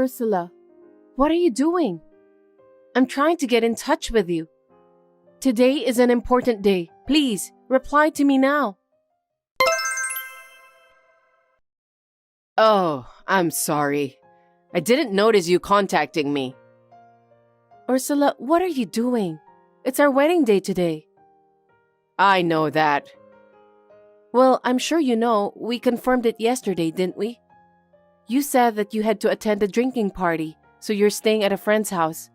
Ursula, what are you doing? I'm trying to get in touch with you. Today is an important day. Please, reply to me now. Oh, I'm sorry. I didn't notice you contacting me. Ursula, what are you doing? It's our wedding day today. I know that. Well, I'm sure you know, we confirmed it yesterday, didn't we? You said that you had to attend a drinking party, so you're staying at a friend's house.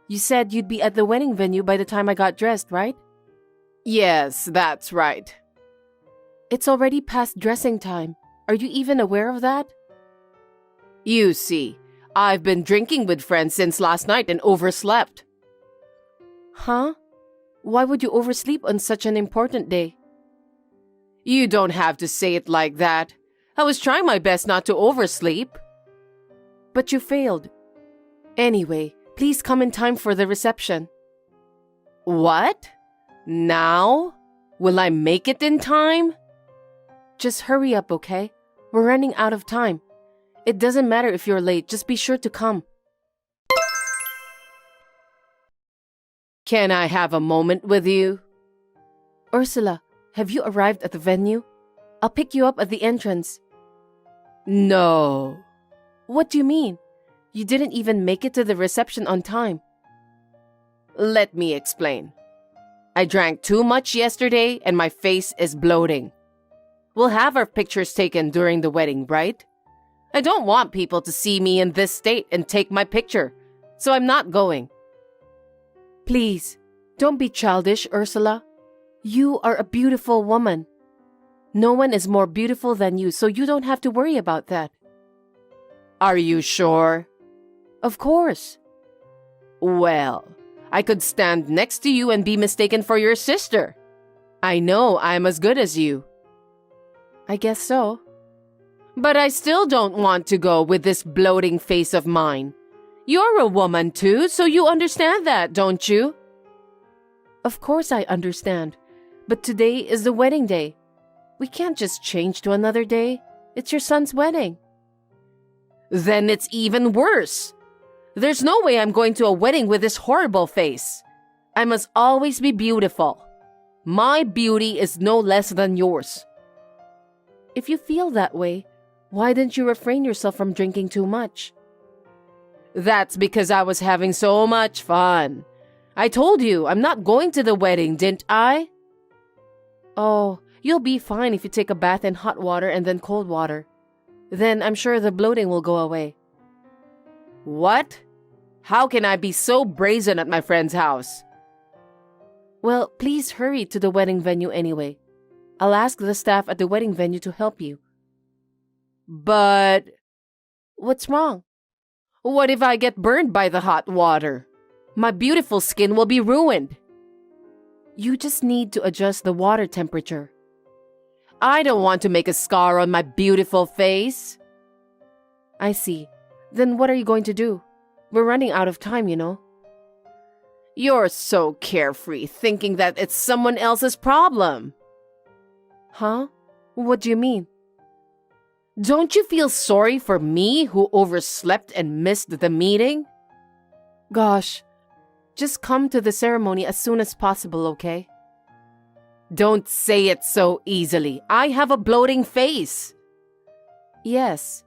You said you'd be at the wedding venue by the time I got dressed, right? Yes, that's right. It's already past dressing time. Are you even aware of that? You see, I've been drinking with friends since last night and overslept. Huh? Why would you oversleep on such an important day? You don't have to say it like that. I was trying my best not to oversleep. But you failed. Anyway, please come in time for the reception. What? Now? Will I make it in time? Just hurry up, okay? We're running out of time. It doesn't matter if you're late, just be sure to come. Can I have a moment with you? Ursula, have you arrived at the venue? I'll pick you up at the entrance. No. What do you mean? You didn't even make it to the reception on time. Let me explain. I drank too much yesterday and my face is bloating. We'll have our pictures taken during the wedding, right? I don't want people to see me in this state and take my picture, so I'm not going. Please, don't be childish, Ursula. You are a beautiful woman. No one is more beautiful than you, so you don't have to worry about that. Are you sure? Of course. Well, I could stand next to you and be mistaken for your sister. I know I'm as good as you. I guess so. But I still don't want to go with this bloating face of mine. You're a woman too, so you understand that, don't you? Of course I understand. But today is the wedding day. We can't just change to another day. It's your son's wedding. Then it's even worse. There's no way I'm going to a wedding with this horrible face. I must always be beautiful. My beauty is no less than yours. If you feel that way, why didn't you refrain yourself from drinking too much? That's because I was having so much fun. I told you I'm not going to the wedding, didn't I? Oh, you'll be fine if you take a bath in hot water and then cold water. Then I'm sure the bloating will go away. What? How can I be so brazen at my friend's house? Well, please hurry to the wedding venue anyway. I'll ask the staff at the wedding venue to help you. But... What's wrong? What if I get burned by the hot water? My beautiful skin will be ruined. You just need to adjust the water temperature. I don't want to make a scar on my beautiful face. I see. Then what are you going to do? We're running out of time, you know. You're so carefree, thinking that it's someone else's problem. Huh? What do you mean? Don't you feel sorry for me who overslept and missed the meeting? Gosh, just come to the ceremony as soon as possible, okay? Don't say it so easily. I have a bloating face. Yes.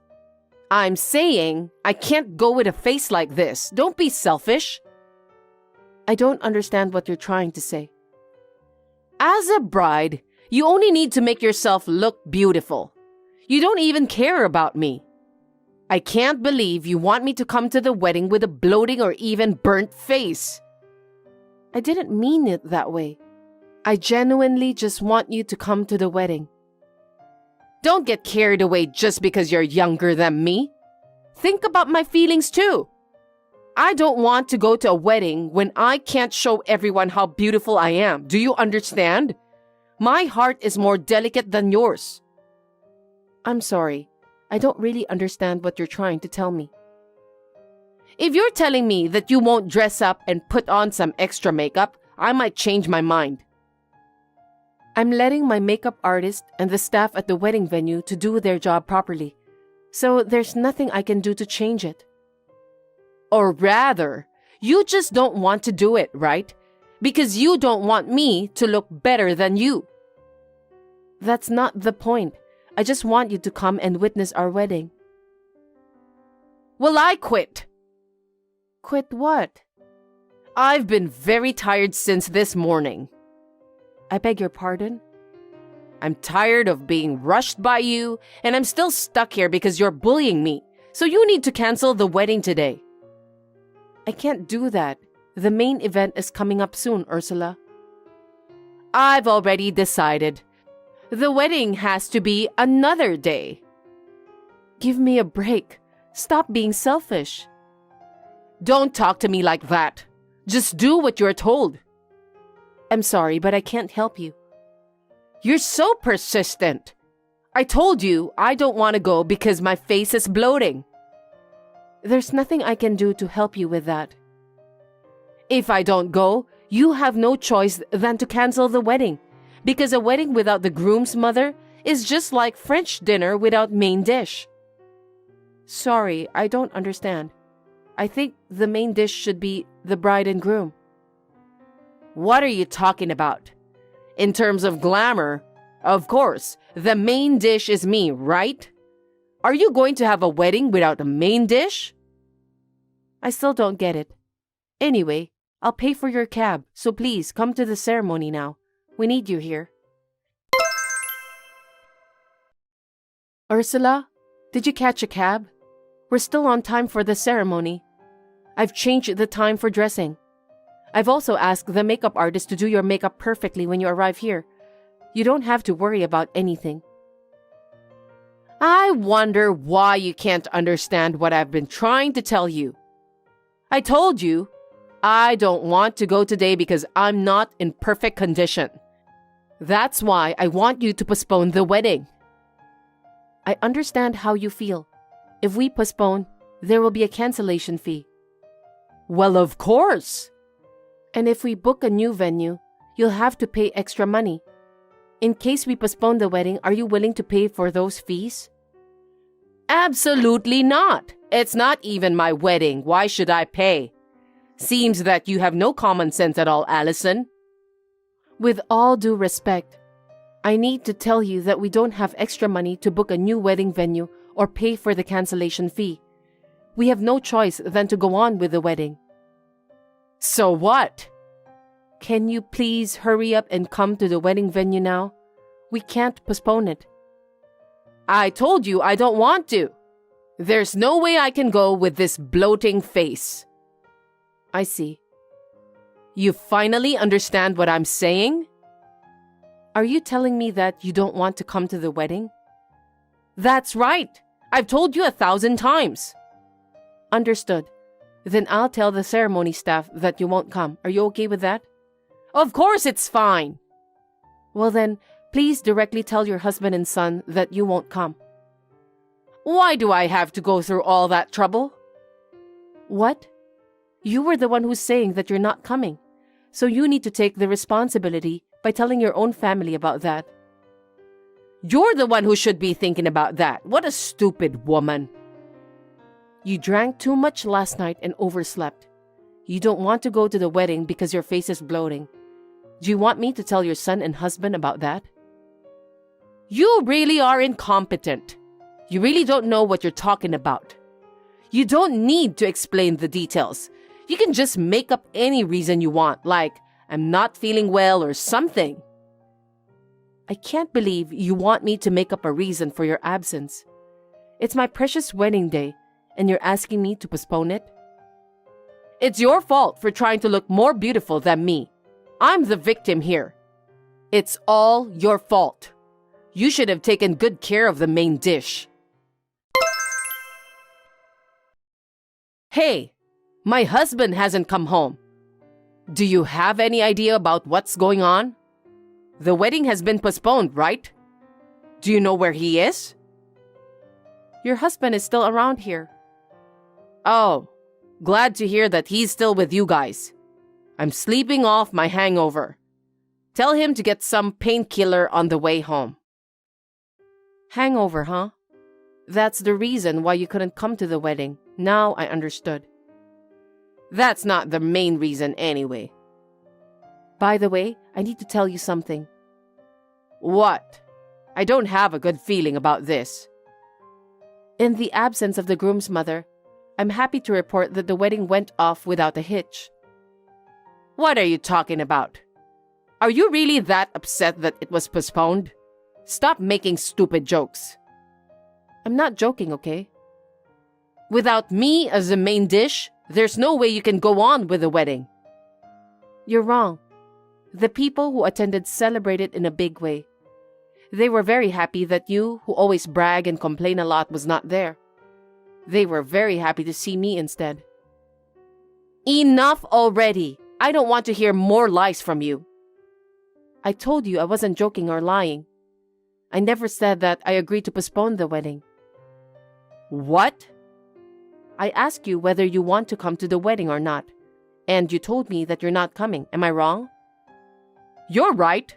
I'm saying I can't go with a face like this. Don't be selfish. I don't understand what you're trying to say. As a bride, you only need to make yourself look beautiful. You don't even care about me. I can't believe you want me to come to the wedding with a bloating or even burnt face. I didn't mean it that way. I genuinely just want you to come to the wedding. Don't get carried away just because you're younger than me. Think about my feelings too. I don't want to go to a wedding when I can't show everyone how beautiful I am. Do you understand? My heart is more delicate than yours. I'm sorry. I don't really understand what you're trying to tell me. If you're telling me that you won't dress up and put on some extra makeup, I might change my mind. I'm letting my makeup artist and the staff at the wedding venue to do their job properly. So there's nothing I can do to change it. Or rather, you just don't want to do it, right? Because you don't want me to look better than you. That's not the point. I just want you to come and witness our wedding. Well, I quit. Quit what? I've been very tired since this morning. I beg your pardon? I'm tired of being rushed by you, and I'm still stuck here because you're bullying me. So you need to cancel the wedding today. I can't do that. The main event is coming up soon, Ursula. I've already decided. The wedding has to be another day. Give me a break. Stop being selfish. Don't talk to me like that. Just do what you're told. I'm sorry, but I can't help you. You're so persistent. I told you I don't want to go because my face is bloating. There's nothing I can do to help you with that. If I don't go, you have no choice than to cancel the wedding, because a wedding without the groom's mother is just like French dinner without main dish. Sorry, I don't understand. I think the main dish should be the bride and groom. What are you talking about? In terms of glamour, of course, the main dish is me, right? Are you going to have a wedding without a main dish? I still don't get it. Anyway, I'll pay for your cab, so please come to the ceremony now. We need you here. Ursula, did you catch a cab? We're still on time for the ceremony. I've changed the time for dressing. I've also asked the makeup artist to do your makeup perfectly when you arrive here. You don't have to worry about anything. I wonder why you can't understand what I've been trying to tell you. I told you, I don't want to go today because I'm not in perfect condition. That's why I want you to postpone the wedding. I understand how you feel. If we postpone, there will be a cancellation fee. Well, of course. And if we book a new venue, you'll have to pay extra money. In case we postpone the wedding, are you willing to pay for those fees? Absolutely not. It's not even my wedding. Why should I pay? Seems that you have no common sense at all, Allison. With all due respect, I need to tell you that we don't have extra money to book a new wedding venue or pay for the cancellation fee. We have no choice than to go on with the wedding. So what? Can you please hurry up and come to the wedding venue now? We can't postpone it. I told you I don't want to. There's no way I can go with this bloating face. I see. You finally understand what I'm saying? Are you telling me that you don't want to come to the wedding? That's right. I've told you 1,000 times. Understood. Then I'll tell the ceremony staff that you won't come. Are you okay with that? Of course it's fine. Well then, please directly tell your husband and son that you won't come. Why do I have to go through all that trouble? What? You were the one who's saying that you're not coming. So you need to take the responsibility by telling your own family about that. You're the one who should be thinking about that. What a stupid woman. You drank too much last night and overslept. You don't want to go to the wedding because your face is bloating. Do you want me to tell your son and husband about that? You really are incompetent. You really don't know what you're talking about. You don't need to explain the details. You can just make up any reason you want, like, I'm not feeling well or something. I can't believe you want me to make up a reason for your absence. It's my precious wedding day, and you're asking me to postpone it? It's your fault for trying to look more beautiful than me. I'm the victim here. It's all your fault. You should have taken good care of the main dish. Hey, my husband hasn't come home. Do you have any idea about what's going on? The wedding has been postponed, right? Do you know where he is? Your husband is still around here. Oh, glad to hear that he's still with you guys. I'm sleeping off my hangover. Tell him to get some painkiller on the way home. Hangover, huh? That's the reason why you couldn't come to the wedding. Now I understood. That's not the main reason anyway. By the way, I need to tell you something. What? I don't have a good feeling about this. In the absence of the groom's mother, I'm happy to report that the wedding went off without a hitch. What are you talking about? Are you really that upset that it was postponed? Stop making stupid jokes. I'm not joking, okay? Without me as the main dish, there's no way you can go on with the wedding. You're wrong. The people who attended celebrated in a big way. They were very happy that you, who always brag and complain a lot, was not there. They were very happy to see me instead. Enough already. I don't want to hear more lies from you. I told you I wasn't joking or lying. I never said that I agreed to postpone the wedding. What? I asked you whether you want to come to the wedding or not, and you told me that you're not coming. Am I wrong? You're right.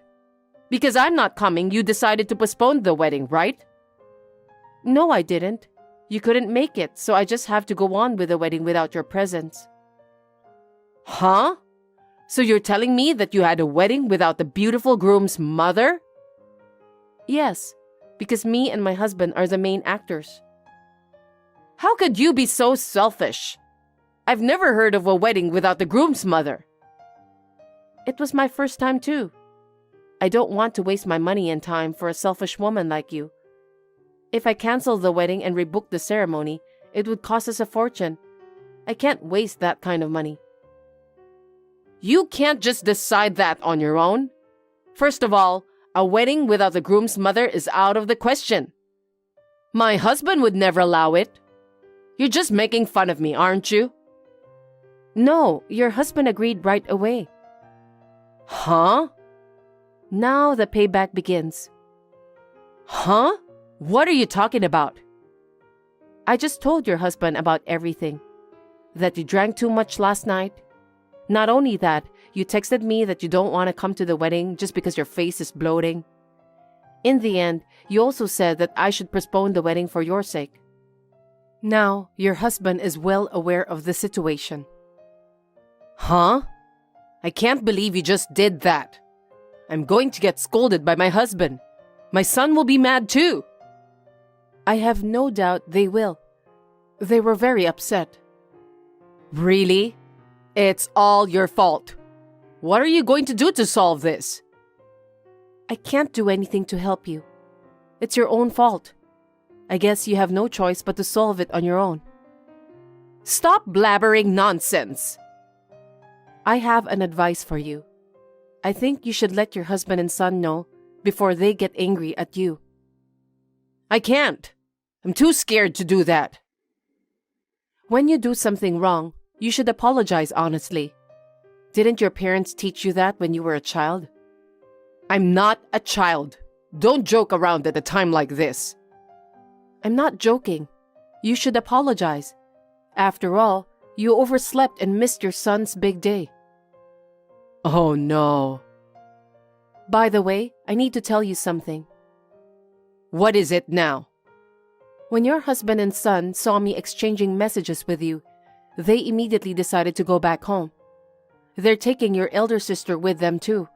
Because I'm not coming, you decided to postpone the wedding, right? No, I didn't. You couldn't make it, so I just have to go on with the wedding without your presence. Huh? So you're telling me that you had a wedding without the beautiful groom's mother? Yes, because me and my husband are the main actors. How could you be so selfish? I've never heard of a wedding without the groom's mother. It was my first time too. I don't want to waste my money and time for a selfish woman like you. If I cancel the wedding and rebook the ceremony, it would cost us a fortune. I can't waste that kind of money. You can't just decide that on your own. First of all, a wedding without the groom's mother is out of the question. My husband would never allow it. You're just making fun of me, aren't you? No, your husband agreed right away. Huh? Now the payback begins. Huh? What are you talking about? I just told your husband about everything. That you drank too much last night. Not only that, you texted me that you don't want to come to the wedding just because your face is bloating. In the end, you also said that I should postpone the wedding for your sake. Now, your husband is well aware of the situation. Huh? I can't believe you just did that. I'm going to get scolded by my husband. My son will be mad too. I have no doubt they will. They were very upset. Really? It's all your fault. What are you going to do to solve this? I can't do anything to help you. It's your own fault. I guess you have no choice but to solve it on your own. Stop blabbering nonsense. I have an advice for you. I think you should let your husband and son know before they get angry at you. I can't. I'm too scared to do that. When you do something wrong, you should apologize honestly. Didn't your parents teach you that when you were a child? I'm not a child. Don't joke around at a time like this. I'm not joking. You should apologize. After all, you overslept and missed your son's big day. Oh no. By the way, I need to tell you something. What is it now? When your husband and son saw me exchanging messages with you, they immediately decided to go back home. They're taking your elder sister with them too.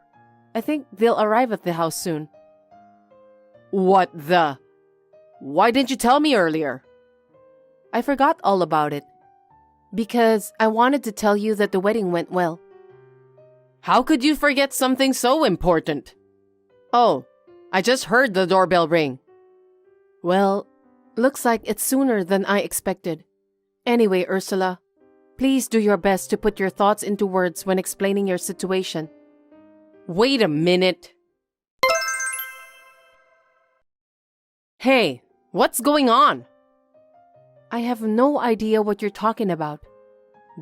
I think they'll arrive at the house soon. What the? Why didn't you tell me earlier? I forgot all about it. Because I wanted to tell you that the wedding went well. How could you forget something so important? Oh, I just heard the doorbell ring. Well, looks like it's sooner than I expected. Anyway, Ursula, please do your best to put your thoughts into words when explaining your situation. Wait a minute. Hey, what's going on? I have no idea what you're talking about.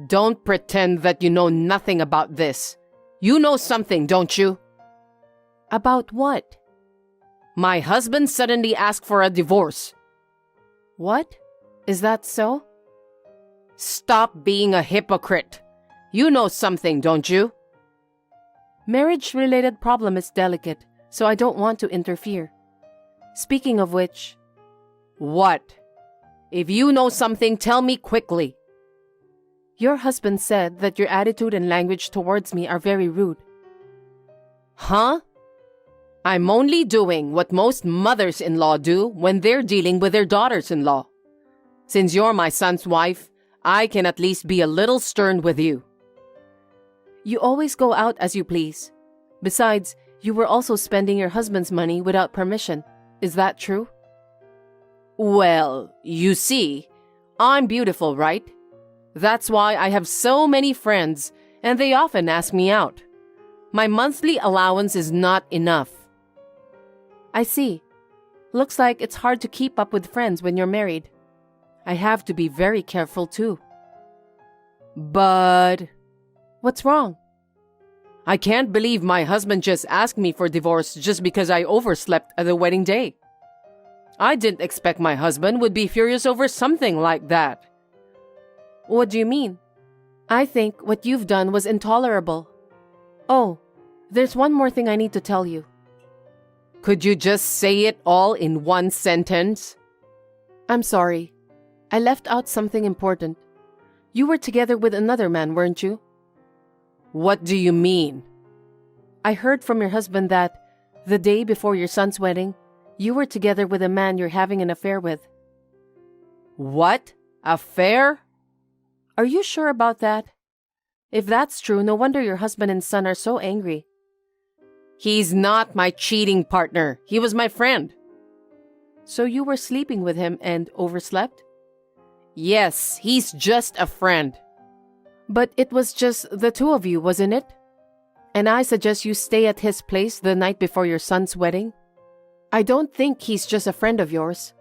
Don't pretend that you know nothing about this. You know something, don't you? About what? My husband suddenly asked for a divorce. What? Is that so? Stop being a hypocrite. You know something, don't you? Marriage-related problem is delicate, so I don't want to interfere. Speaking of which... What? If you know something, tell me quickly. Your husband said that your attitude and language towards me are very rude. Huh? I'm only doing what most mothers-in-law do when they're dealing with their daughters-in-law. Since you're my son's wife, I can at least be a little stern with you. You always go out as you please. Besides, you were also spending your husband's money without permission. Is that true? Well, you see, I'm beautiful, right? That's why I have so many friends, and they often ask me out. My monthly allowance is not enough. I see. Looks like it's hard to keep up with friends when you're married. I have to be very careful too. But what's wrong? I can't believe my husband just asked me for divorce just because I overslept at the wedding day. I didn't expect my husband would be furious over something like that. What do you mean? I think what you've done was intolerable. Oh, there's one more thing I need to tell you. Could you just say it all in one sentence? I'm sorry. I left out something important. You were together with another man, weren't you? What do you mean? I heard from your husband that, the day before your son's wedding, you were together with a man you're having an affair with. What? Affair? Are you sure about that? If that's true, no wonder your husband and son are so angry. He's not my cheating partner. He was my friend. So you were sleeping with him and overslept? Yes, he's just a friend. But it was just the two of you, wasn't it? And I suggest you stay at his place the night before your son's wedding. I don't think he's just a friend of yours.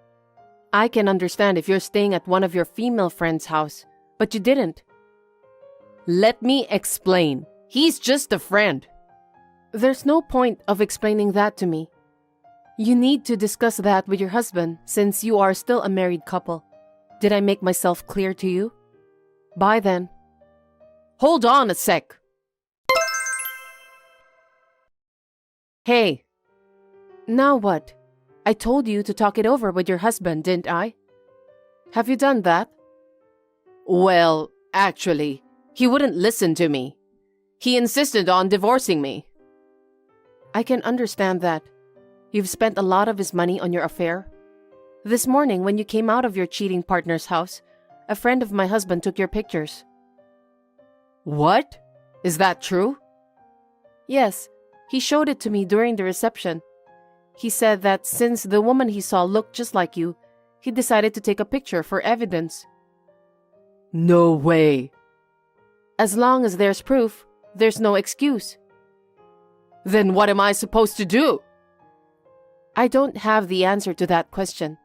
I can understand if you're staying at one of your female friends' house, but you didn't. Let me explain. He's just a friend. There's no point of explaining that to me. You need to discuss that with your husband since you are still a married couple. Did I make myself clear to you? Bye then. Hold on a sec. Hey. Now what? I told you to talk it over with your husband, didn't I? Have you done that? Well, actually, he wouldn't listen to me. He insisted on divorcing me. I can understand that. You've spent a lot of his money on your affair. This morning, when you came out of your cheating partner's house, a friend of my husband took your pictures. What? Is that true? Yes, he showed it to me during the reception. He said that since the woman he saw looked just like you, he decided to take a picture for evidence. No way. As long as there's proof, there's no excuse. Then what am I supposed to do? I don't have the answer to that question,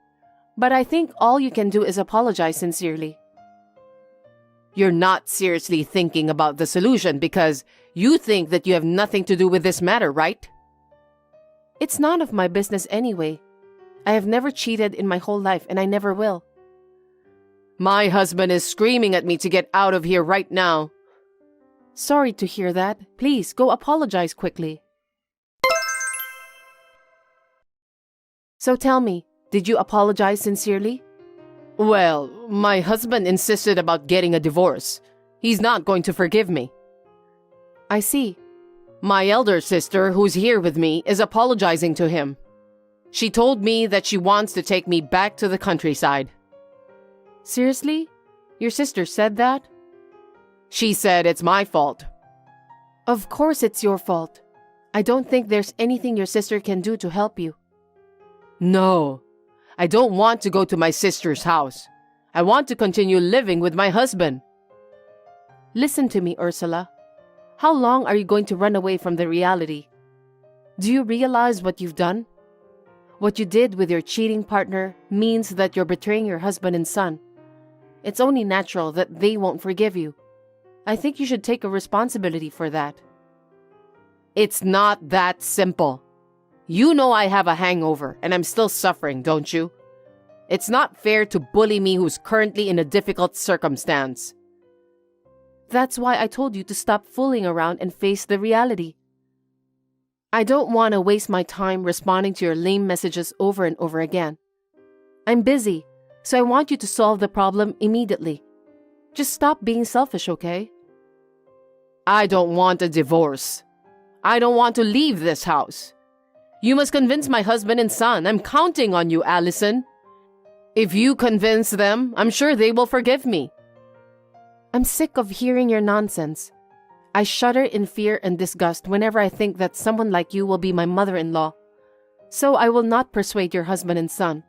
but I think all you can do is apologize sincerely. You're not seriously thinking about the solution because you think that you have nothing to do with this matter, right? It's none of my business anyway. I have never cheated in my whole life and I never will. My husband is screaming at me to get out of here right now. Sorry to hear that. Please go apologize quickly. So tell me, did you apologize sincerely? Well, my husband insisted about getting a divorce. He's not going to forgive me. I see. My elder sister, who's here with me, is apologizing to him. She told me that she wants to take me back to the countryside. Seriously? Your sister said that? She said it's my fault. Of course it's your fault. I don't think there's anything your sister can do to help you. No, I don't want to go to my sister's house. I want to continue living with my husband. Listen to me, Ursula. How long are you going to run away from the reality? Do you realize what you've done? What you did with your cheating partner means that you're betraying your husband and son. It's only natural that they won't forgive you. I think you should take a responsibility for that. It's not that simple. You know I have a hangover and I'm still suffering, don't you? It's not fair to bully me who's currently in a difficult circumstance. That's why I told you to stop fooling around and face the reality. I don't want to waste my time responding to your lame messages over and over again. I'm busy, so I want you to solve the problem immediately. Just stop being selfish, okay? I don't want a divorce. I don't want to leave this house. You must convince my husband and son. I'm counting on you, Allison. If you convince them, I'm sure they will forgive me. I'm sick of hearing your nonsense. I shudder in fear and disgust whenever I think that someone like you will be my mother-in-law. So I will not persuade your husband and son.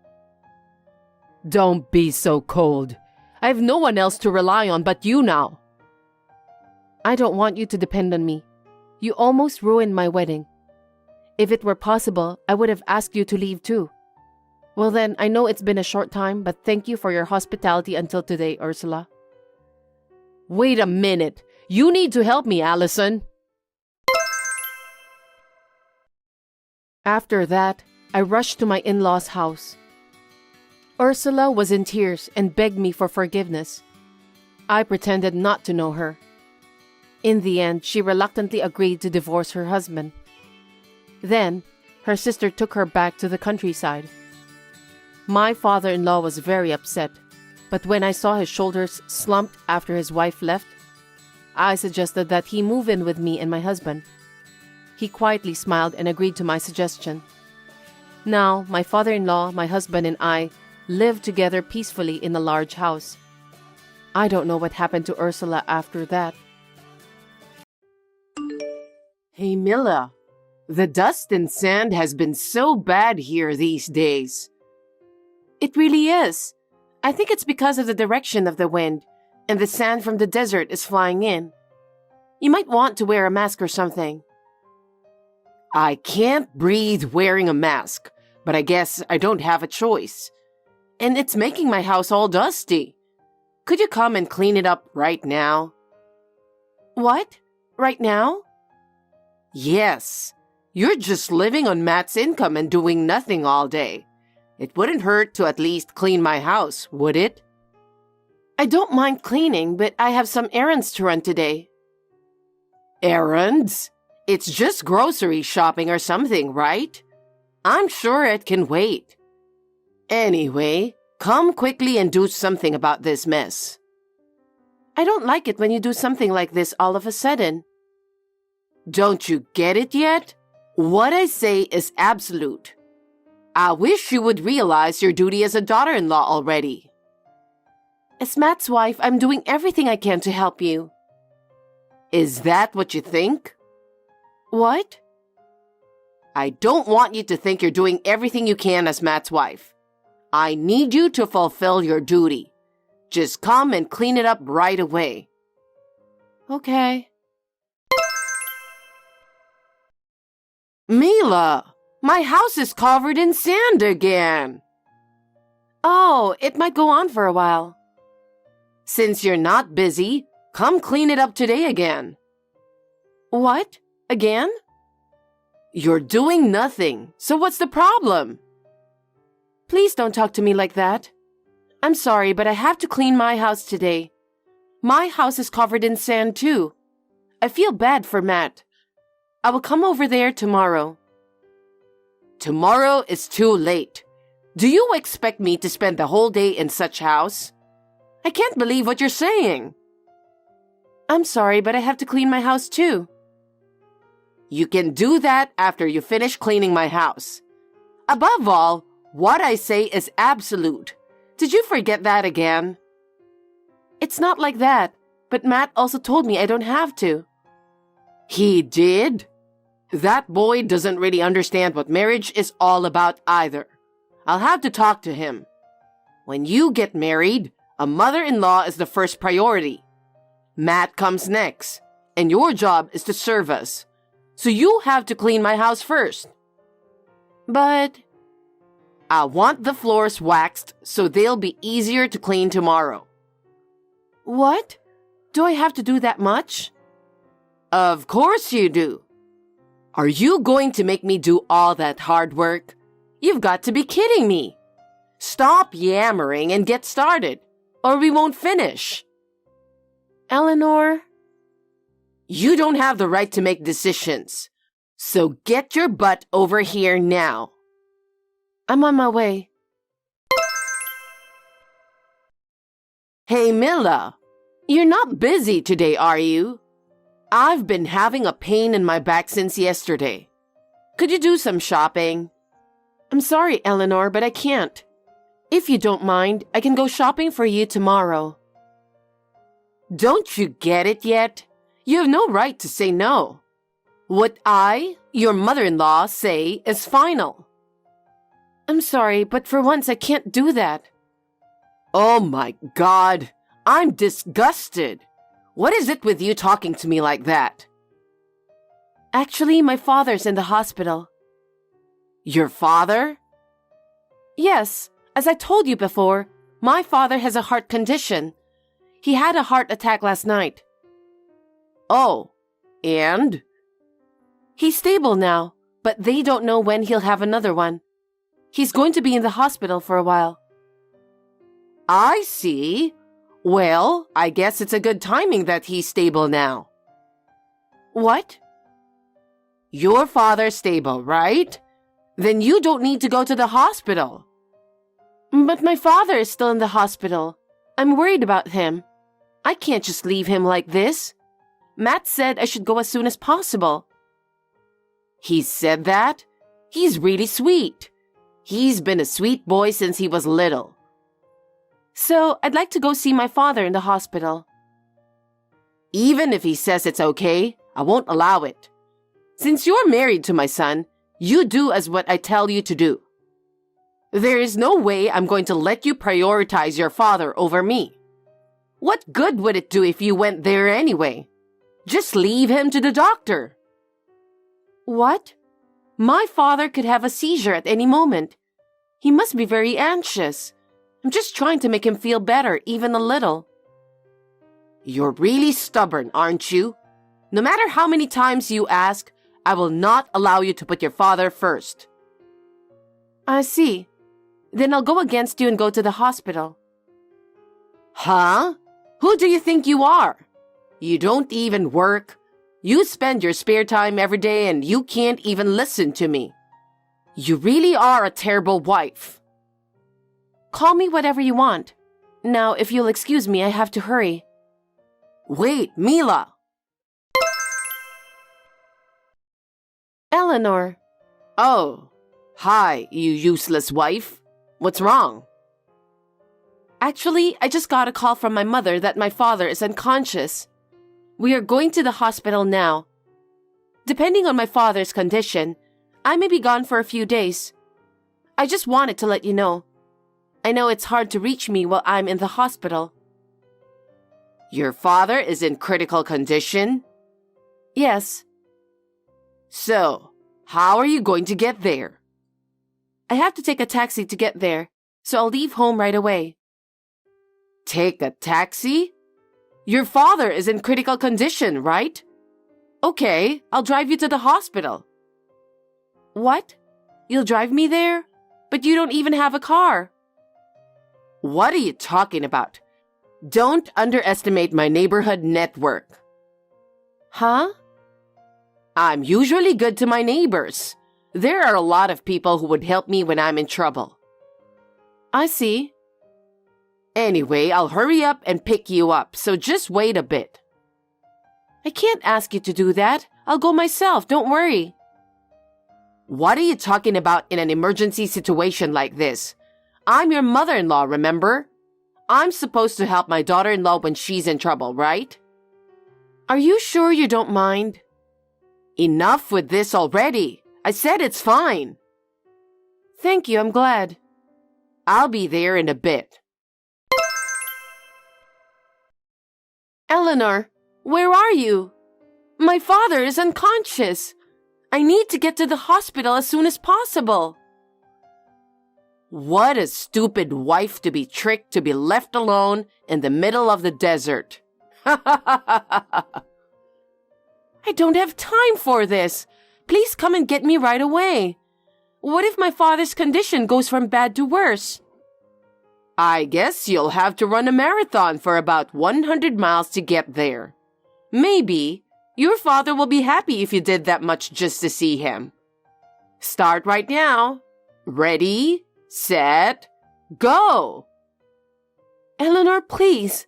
Don't be so cold. I have no one else to rely on but you now. I don't want you to depend on me. You almost ruined my wedding. If it were possible, I would have asked you to leave too. Well then, I know it's been a short time, but thank you for your hospitality until today, Ursula. Wait a minute. You need to help me, Allison. After that, I rushed to my in-laws' house. Ursula was in tears and begged me for forgiveness. I pretended not to know her. In the end, she reluctantly agreed to divorce her husband. Then, her sister took her back to the countryside. My father-in-law was very upset, but when I saw his shoulders slumped after his wife left, I suggested that he move in with me and my husband. He quietly smiled and agreed to my suggestion. Now, my father-in-law, my husband, and I live together peacefully in a large house. I don't know what happened to Ursula after that. Hey, Mila. The dust and sand has been so bad here these days. It really is. I think it's because of the direction of the wind, and the sand from the desert is flying in. You might want to wear a mask or something. I can't breathe wearing a mask, but I guess I don't have a choice. And it's making my house all dusty. Could you come and clean it up right now? What? Right now? Yes. You're just living on Matt's income and doing nothing all day. It wouldn't hurt to at least clean my house, would it? I don't mind cleaning, but I have some errands to run today. Errands? It's just grocery shopping or something, right? I'm sure it can wait. Anyway, come quickly and do something about this mess. I don't like it when you do something like this all of a sudden. Don't you get it yet? What I say is absolute. I wish you would realize your duty as a daughter-in-law already. As Matt's wife, I'm doing everything I can to help you. Is that what you think? What? I don't want you to think you're doing everything you can as Matt's wife. I need you to fulfill your duty. Just come and clean it up right away. Okay. Mila, my house is covered in sand again. Oh, it might go on for a while. Since you're not busy, come clean it up today again. What? Again? You're doing nothing, so what's the problem? Please don't talk to me like that. I'm sorry, but I have to clean my house today. My house is covered in sand too. I feel bad for Matt. I will come over there tomorrow. Tomorrow is too late. Do you expect me to spend the whole day in such house? I can't believe what you're saying. I'm sorry, but I have to clean my house too. You can do that after you finish cleaning my house. Above all, what I say is absolute. Did you forget that again? It's not like that, but Matt also told me I don't have to. He did? That boy doesn't really understand what marriage is all about either. I'll have to talk to him. When you get married, a mother-in-law is the first priority. Matt comes next, and your job is to serve us. So you have to clean my house first. But I want the floors waxed so they'll be easier to clean tomorrow. What? Do I have to do that much? Of course you do. Are you going to make me do all that hard work? You've got to be kidding me. Stop yammering and get started, or we won't finish. Eleanor? You don't have the right to make decisions. So get your butt over here now. I'm on my way. Hey, Mila. You're not busy today, are you? I've been having a pain in my back since yesterday. Could you do some shopping? I'm sorry, Eleanor, but I can't. If you don't mind, I can go shopping for you tomorrow. Don't you get it yet? You have no right to say no. What I, your mother-in-law, say is final. I'm sorry, but for once I can't do that. Oh my God, I'm disgusted. What is it with you talking to me like that? Actually, my father's in the hospital. Your father? Yes, as I told you before, my father has a heart condition. He had a heart attack last night. Oh, and? He's stable now, but they don't know when he'll have another one. He's going to be in the hospital for a while. I see. Well, I guess it's a good timing that he's stable now. What? Your father's stable, right? Then you don't need to go to the hospital. But my father is still in the hospital. I'm worried about him. I can't just leave him like this. Matt said I should go as soon as possible. He said that? He's really sweet. He's been a sweet boy since he was little. So, I'd like to go see my father in the hospital. Even if he says it's okay, I won't allow it. Since you're married to my son, you do as what I tell you to do. There is no way I'm going to let you prioritize your father over me. What good would it do if you went there anyway? Just leave him to the doctor. What? My father could have a seizure at any moment. He must be very anxious. I'm just trying to make him feel better, even a little. You're really stubborn, aren't you? No matter how many times you ask, I will not allow you to put your father first. I see. Then I'll go against you and go to the hospital. Huh? Who do you think you are? You don't even work. You spend your spare time every day and you can't even listen to me. You really are a terrible wife. Call me whatever you want. Now, if you'll excuse me, I have to hurry. Wait, Mila. Eleanor. Oh, hi, you useless wife. What's wrong? Actually, I just got a call from my mother that my father is unconscious. We are going to the hospital now. Depending on my father's condition, I may be gone for a few days. I just wanted to let you know. I know it's hard to reach me while I'm in the hospital. Your father is in critical condition? Yes. So, how are you going to get there? I have to take a taxi to get there, so I'll leave home right away. Take a taxi? Your father is in critical condition, right? Okay, I'll drive you to the hospital. What? You'll drive me there? But you don't even have a car. What are you talking about? Don't underestimate my neighborhood network. Huh? I'm usually good to my neighbors. There are a lot of people who would help me when I'm in trouble. I see. Anyway, I'll hurry up and pick you up, so just wait a bit. I can't ask you to do that. I'll go myself, don't worry. What are you talking about in an emergency situation like this? I'm your mother-in-law, remember? I'm supposed to help my daughter-in-law when she's in trouble, right? Are you sure you don't mind? Enough with this already. I said it's fine. Thank you, I'm glad. I'll be there in a bit. Eleanor, where are you? My father is unconscious. I need to get to the hospital as soon as possible. What a stupid wife to be tricked to be left alone in the middle of the desert. I don't have time for this. Please come and get me right away. What if my father's condition goes from bad to worse? I guess you'll have to run a marathon for about 100 miles to get there. Maybe your father will be happy if you did that much just to see him. Start right now. Ready, set, go! Eleanor, please.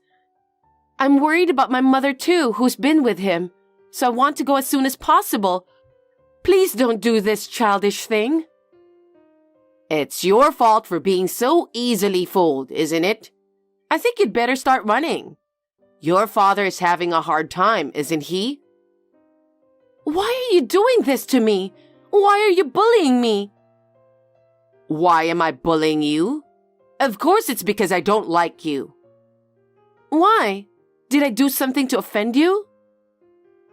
I'm worried about my mother too, who's been with him, so I want to go as soon as possible. Please don't do this childish thing. It's your fault for being so easily fooled, isn't it? I think you'd better start running. Your father is having a hard time, isn't he? Why are you doing this to me? Why are you bullying me? Why am I bullying you? Of course it's because I don't like you. Why? Did I do something to offend you?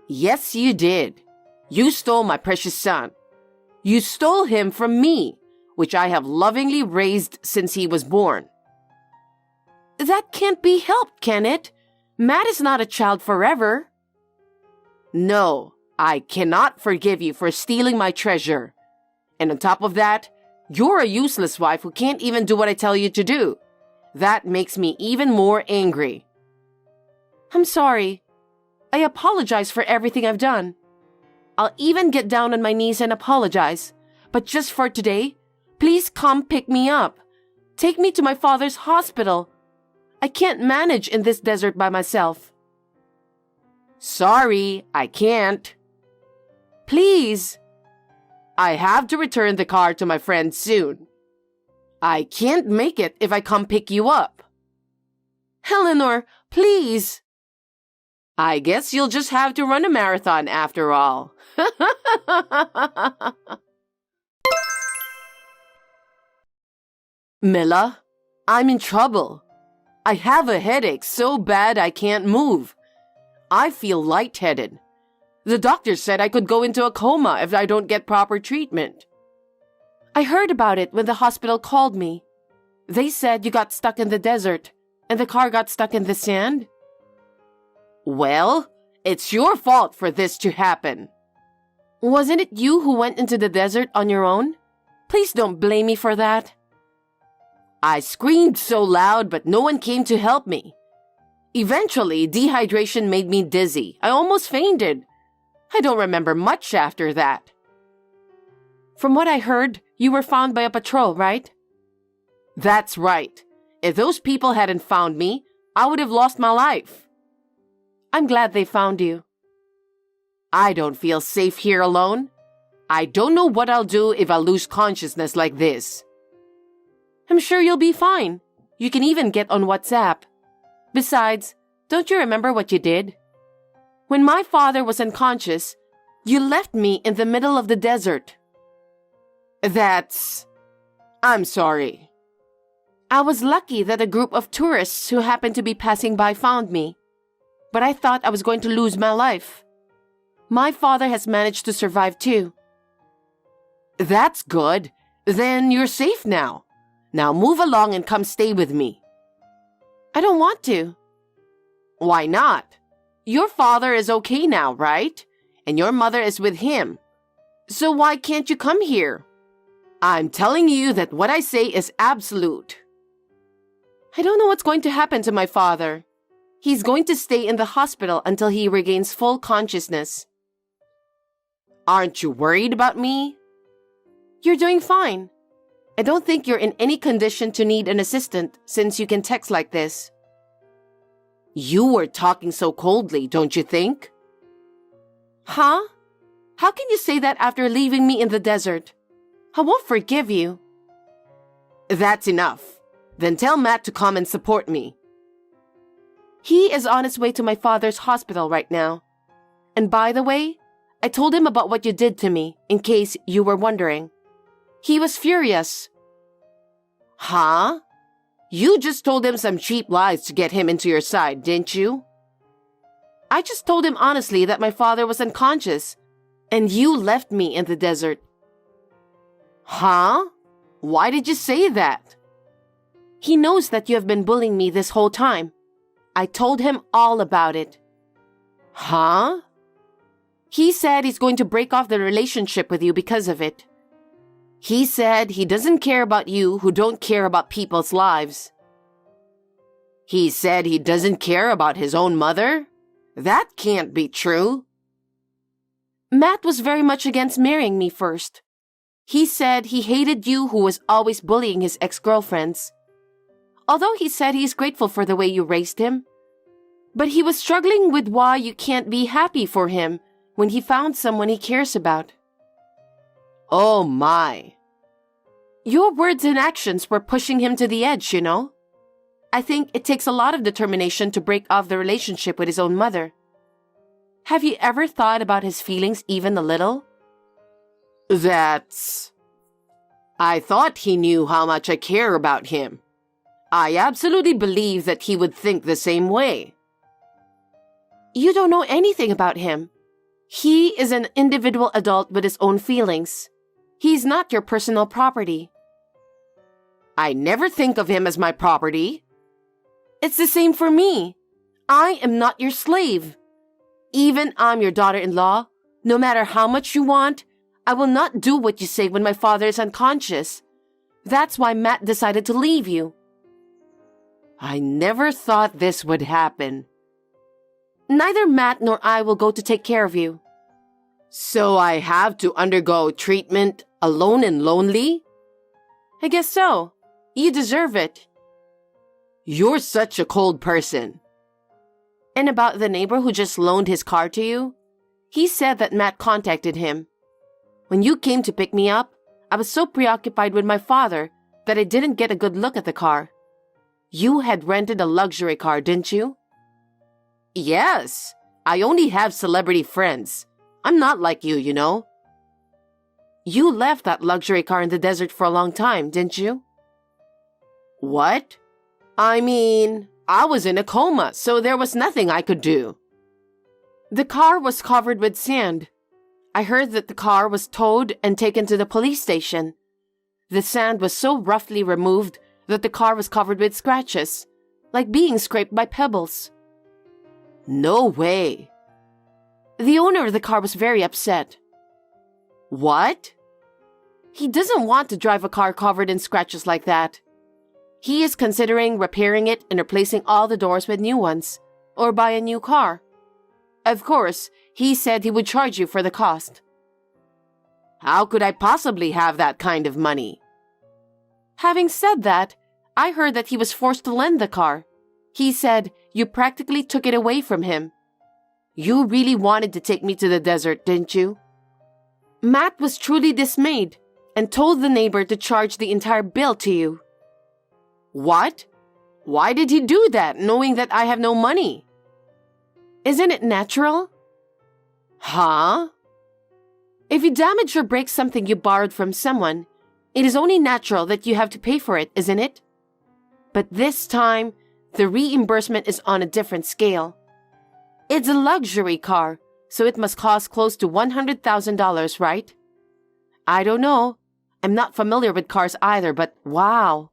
Yes, you did. You stole my precious son. You stole him from me, which I have lovingly raised since he was born. That can't be helped, can it? Matt is not a child forever. No, I cannot forgive you for stealing my treasure. And on top of that, you're a useless wife who can't even do what I tell you to do. That makes me even more angry. I'm sorry. I apologize for everything I've done. I'll even get down on my knees and apologize. But just for today, please come pick me up. Take me to my father's hospital. I can't manage in this desert by myself. Sorry, I can't. Please. I have to return the car to my friend soon. I can't make it if I come pick you up. Eleanor, please. I guess you'll just have to run a marathon after all. Mila, I'm in trouble. I have a headache so bad I can't move. I feel lightheaded. The doctor said I could go into a coma if I don't get proper treatment. I heard about it when the hospital called me. They said you got stuck in the desert and the car got stuck in the sand. Well, it's your fault for this to happen. Wasn't it you who went into the desert on your own? Please don't blame me for that. I screamed so loud, but no one came to help me. Eventually, dehydration made me dizzy. I almost fainted. I don't remember much after that. From what I heard, you were found by a patrol, right? That's right. If those people hadn't found me, I would have lost my life. I'm glad they found you. I don't feel safe here alone. I don't know what I'll do if I lose consciousness like this. I'm sure you'll be fine. You can even get on WhatsApp. Besides, don't you remember what you did? When my father was unconscious, you left me in the middle of the desert. I'm sorry. I was lucky that a group of tourists who happened to be passing by found me. But I thought I was going to lose my life. My father has managed to survive too. That's good. Then you're safe now. Now move along and come stay with me. I don't want to. Why not? Your father is okay now, right? And your mother is with him. So why can't you come here? I'm telling you that what I say is absolute. I don't know what's going to happen to my father. He's going to stay in the hospital until he regains full consciousness. Aren't you worried about me? You're doing fine. I don't think you're in any condition to need an assistant since you can text like this. You were talking so coldly, don't you think? Huh? How can you say that after leaving me in the desert? I won't forgive you. That's enough. Then tell Matt to come and support me. He is on his way to my father's hospital right now. And by the way, I told him about what you did to me, in case you were wondering. He was furious. Huh? You just told him some cheap lies to get him into your side, didn't you? I just told him honestly that my father was unconscious, and you left me in the desert. Huh? Why did you say that? He knows that you have been bullying me this whole time. I told him all about it. Huh? He said he's going to break off the relationship with you because of it. He said he doesn't care about you who don't care about people's lives. He said he doesn't care about his own mother? That can't be true. Matt was very much against marrying me first. He said he hated you who was always bullying his ex-girlfriends. Although he said he's grateful for the way you raised him. But he was struggling with why you can't be happy for him when he found someone he cares about. Oh my. Your words and actions were pushing him to the edge, you know? I think it takes a lot of determination to break off the relationship with his own mother. Have you ever thought about his feelings even a little? I thought he knew how much I care about him. I absolutely believe that he would think the same way. You don't know anything about him. He is an individual adult with his own feelings. He's not your personal property. I never think of him as my property. It's the same for me. I am not your slave. Even I'm your daughter-in-law. No matter how much you want, I will not do what you say when my father is unconscious. That's why Matt decided to leave you. I never thought this would happen. Neither Matt nor I will go to take care of you. So I have to undergo treatment alone and lonely? I guess so. You deserve it. You're such a cold person. And about the neighbor who just loaned his car to you? He said that Matt contacted him. When you came to pick me up, I was so preoccupied with my father that I didn't get a good look at the car. You had rented a luxury car, didn't you? Yes, I only have celebrity friends. I'm not like you, you know. You left that luxury car in the desert for a long time, didn't you? What? I mean, I was in a coma, so there was nothing I could do. The car was covered with sand. I heard that the car was towed and taken to the police station. The sand was so roughly removed that the car was covered with scratches, like being scraped by pebbles. No way. The owner of the car was very upset. What? He doesn't want to drive a car covered in scratches like that. He is considering repairing it and replacing all the doors with new ones, or buy a new car. Of course, he said he would charge you for the cost. How could I possibly have that kind of money? Having said that, I heard that he was forced to lend the car. He said you practically took it away from him. You really wanted to take me to the desert, didn't you? Matt was truly dismayed and told the neighbor to charge the entire bill to you. What? Why did he do that, knowing that I have no money? Isn't it natural? Huh? If you damage or break something you borrowed from someone, it is only natural that you have to pay for it, isn't it? But this time, the reimbursement is on a different scale. It's a luxury car, so it must cost close to $100,000, right? I don't know. I'm not familiar with cars either, but wow.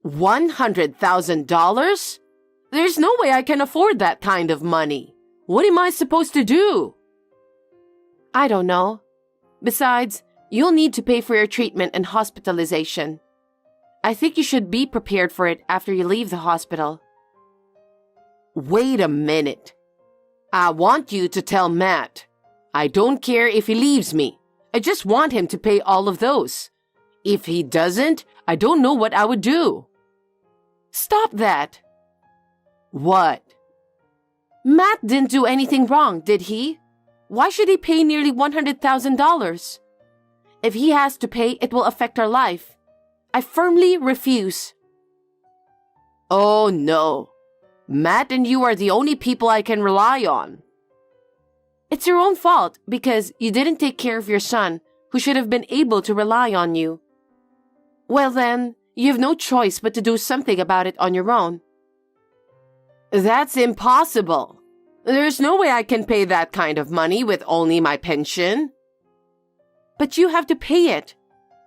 $100,000? There's no way I can afford that kind of money. What am I supposed to do? I don't know. Besides, you'll need to pay for your treatment and hospitalization. I think you should be prepared for it after you leave the hospital. Wait a minute. I want you to tell Matt. I don't care if he leaves me. I just want him to pay all of those. If he doesn't, I don't know what I would do. Stop that. What? Matt didn't do anything wrong, did he? Why should he pay nearly $100,000? If he has to pay, it will affect our life. I firmly refuse. Oh no. Matt and you are the only people I can rely on. It's your own fault because you didn't take care of your son, who should have been able to rely on you. Well then, you have no choice but to do something about it on your own. That's impossible. There's no way I can pay that kind of money with only my pension. But you have to pay it,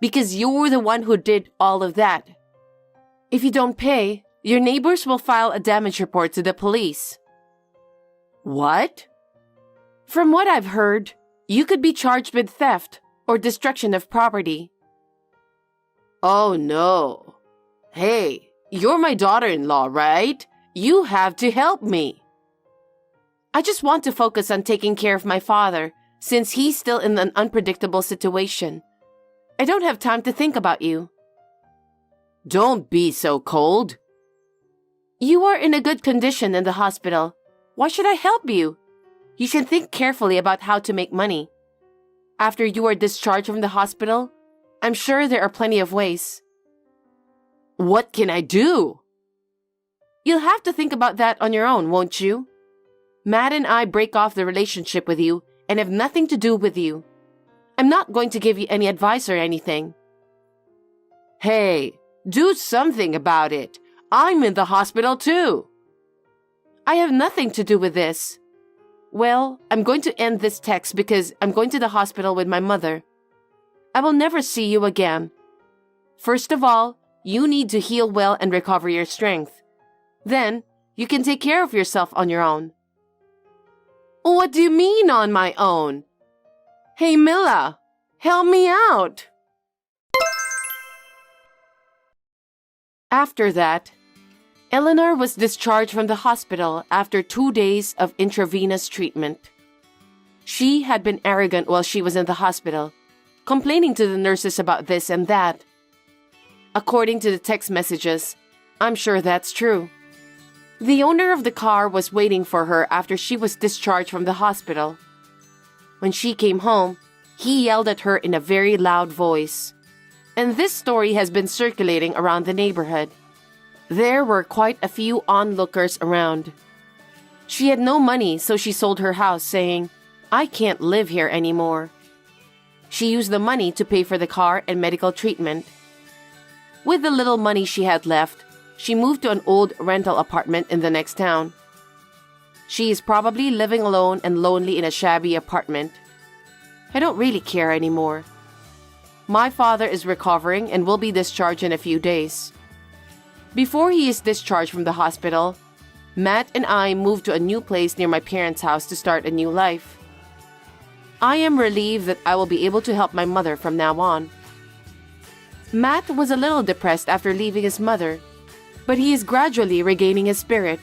because you're the one who did all of that. If you don't pay, your neighbors will file a damage report to the police. What? From what I've heard, you could be charged with theft or destruction of property. Oh no. Hey, you're my daughter-in-law, right? You have to help me. I just want to focus on taking care of my father, since he's still in an unpredictable situation. I don't have time to think about you. Don't be so cold. You are in a good condition in the hospital. Why should I help you? You should think carefully about how to make money. After you are discharged from the hospital, I'm sure there are plenty of ways. What can I do? You'll have to think about that on your own, won't you? Matt and I break off the relationship with you and have nothing to do with you. I'm not going to give you any advice or anything. Hey, do something about it. I'm in the hospital too. I have nothing to do with this. Well, I'm going to end this text because I'm going to the hospital with my mother. I will never see you again. First of all, you need to heal well and recover your strength. Then, you can take care of yourself on your own. What do you mean on my own? Hey, Mila, help me out. After that, Eleanor was discharged from the hospital after 2 days of intravenous treatment. She had been arrogant while she was in the hospital, complaining to the nurses about this and that. According to the text messages, I'm sure that's true. The owner of the car was waiting for her after she was discharged from the hospital. When she came home, he yelled at her in a very loud voice. And this story has been circulating around the neighborhood. There were quite a few onlookers around. She had no money, so she sold her house, saying, "I can't live here anymore." She used the money to pay for the car and medical treatment. With the little money she had left, she moved to an old rental apartment in the next town. She is probably living alone and lonely in a shabby apartment. I don't really care anymore. My father is recovering and will be discharged in a few days. Before he is discharged from the hospital, Matt and I moved to a new place near my parents' house to start a new life. I am relieved that I will be able to help my mother from now on. Matt was a little depressed after leaving his mother, but he is gradually regaining his spirit.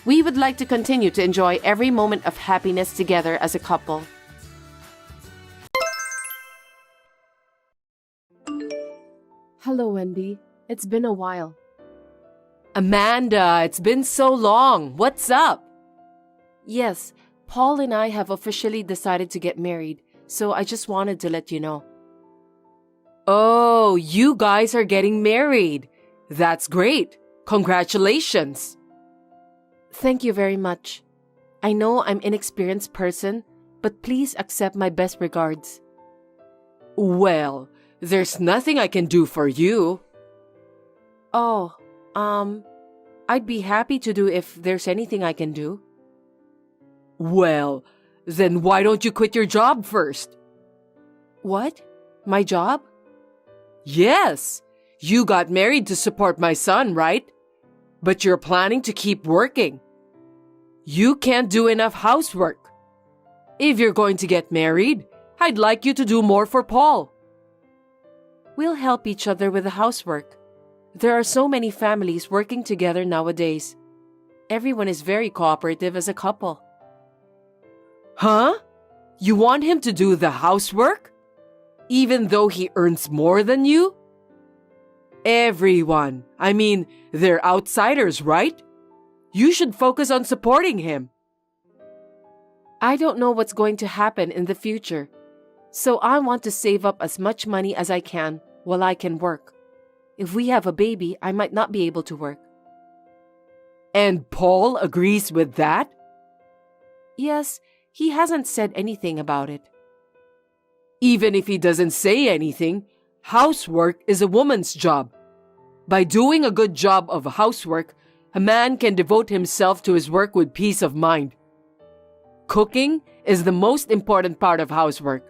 We would like to continue to enjoy every moment of happiness together as a couple. Hello, Wendy. It's been a while. Amanda, it's been so long. What's up? Yes, Paul and I have officially decided to get married, so I just wanted to let you know. Oh, you guys are getting married. That's great. Congratulations. Thank you very much. I know I'm an inexperienced person, but please accept my best regards. Well, there's nothing I can do for you. Oh, I'd be happy to do if there's anything I can do. Well, then why don't you quit your job first? What? My job? Yes, you got married to support my son, right? But you're planning to keep working. You can't do enough housework. If you're going to get married, I'd like you to do more for Paul. We'll help each other with the housework. There are so many families working together nowadays. Everyone is very cooperative as a couple. Huh? You want him to do the housework? Even though he earns more than you? Everyone. I mean, they're outsiders, right? You should focus on supporting him. I don't know what's going to happen in the future, so I want to save up as much money as I can while I can work. If we have a baby, I might not be able to work. And Paul agrees with that? Yes, he hasn't said anything about it. Even if he doesn't say anything, housework is a woman's job. By doing a good job of housework, a man can devote himself to his work with peace of mind. Cooking is the most important part of housework.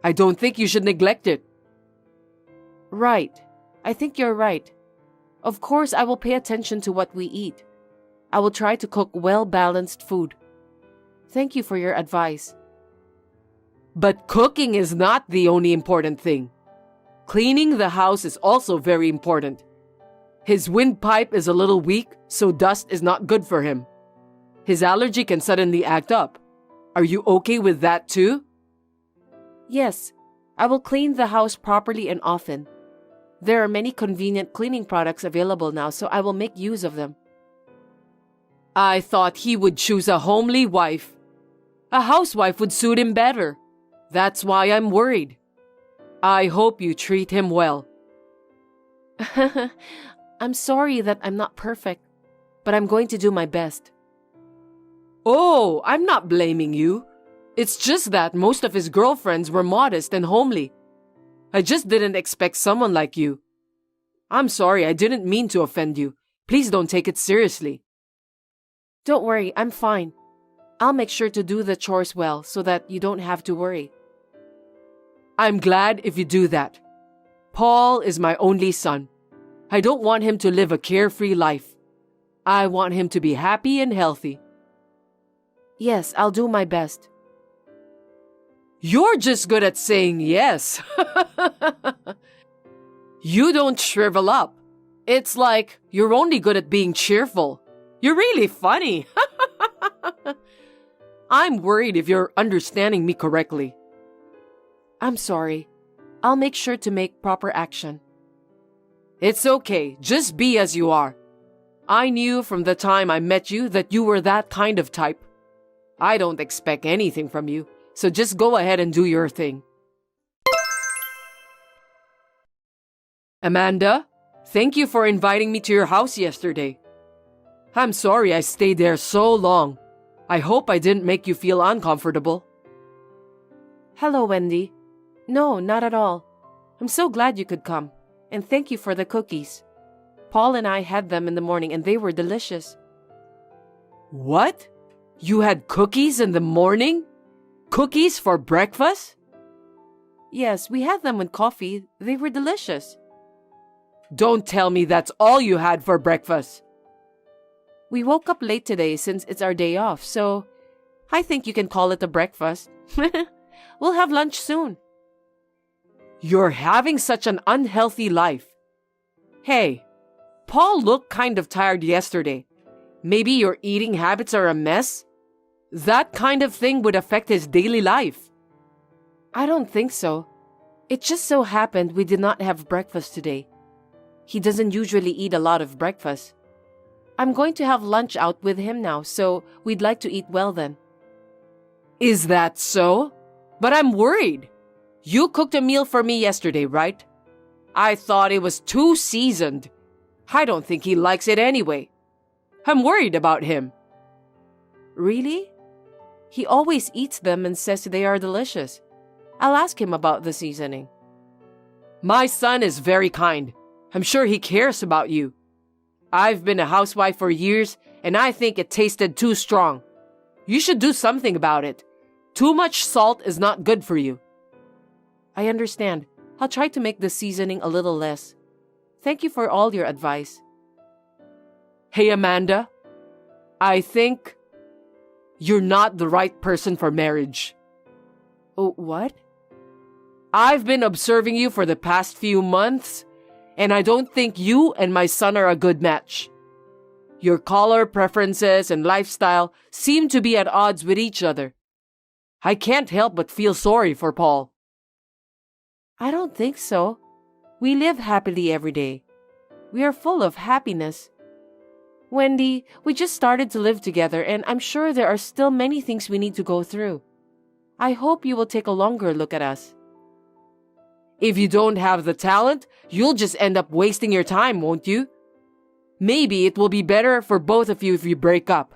I don't think you should neglect it. Right. I think you're right. Of course, I will pay attention to what we eat. I will try to cook well-balanced food. Thank you for your advice. But cooking is not the only important thing. Cleaning the house is also very important. His windpipe is a little weak, so dust is not good for him. His allergy can suddenly act up. Are you okay with that too? Yes, I will clean the house properly and often. There are many convenient cleaning products available now, so I will make use of them. I thought he would choose a homely wife. A housewife would suit him better. That's why I'm worried. I hope you treat him well. I'm sorry that I'm not perfect, but I'm going to do my best. Oh, I'm not blaming you. It's just that most of his girlfriends were modest and homely. I just didn't expect someone like you. I'm sorry, I didn't mean to offend you. Please don't take it seriously. Don't worry, I'm fine. I'll make sure to do the chores well so that you don't have to worry. I'm glad if you do that. Paul is my only son. I don't want him to live a carefree life. I want him to be happy and healthy. Yes, I'll do my best. You're just good at saying yes. You don't shrivel up. It's like you're only good at being cheerful. You're really funny. I'm worried if you're understanding me correctly. I'm sorry. I'll make sure to make proper action. It's okay. Just be as you are. I knew from the time I met you that you were that kind of type. I don't expect anything from you, so just go ahead and do your thing. Amanda, thank you for inviting me to your house yesterday. I'm sorry I stayed there so long. I hope I didn't make you feel uncomfortable. Hello, Wendy. No, not at all. I'm so glad you could come, and thank you for the cookies. Paul and I had them in the morning and they were delicious. What? You had cookies in the morning? Cookies for breakfast? Yes, we had them with coffee. They were delicious. Don't tell me that's all you had for breakfast. We woke up late today since it's our day off, so I think you can call it a breakfast. We'll have lunch soon. You're having such an unhealthy life. Hey, Paul looked kind of tired yesterday. Maybe your eating habits are a mess? That kind of thing would affect his daily life. I don't think so. It just so happened we did not have breakfast today. He doesn't usually eat a lot of breakfast. I'm going to have lunch out with him now, so we'd like to eat well then. Is that so? But I'm worried. You cooked a meal for me yesterday, right? I thought it was too seasoned. I don't think he likes it anyway. I'm worried about him. Really? He always eats them and says they are delicious. I'll ask him about the seasoning. My son is very kind. I'm sure he cares about you. I've been a housewife for years, and I think it tasted too strong. You should do something about it. Too much salt is not good for you. I understand. I'll try to make the seasoning a little less. Thank you for all your advice. Hey, Amanda. I think you're not the right person for marriage. Oh, what? I've been observing you for the past few months, and I don't think you and my son are a good match. Your color preferences and lifestyle seem to be at odds with each other. I can't help but feel sorry for Paul. I don't think so. We live happily every day. We are full of happiness. Wendy, we just started to live together and I'm sure there are still many things we need to go through. I hope you will take a longer look at us. If you don't have the talent, you'll just end up wasting your time, won't you? Maybe it will be better for both of you if you break up.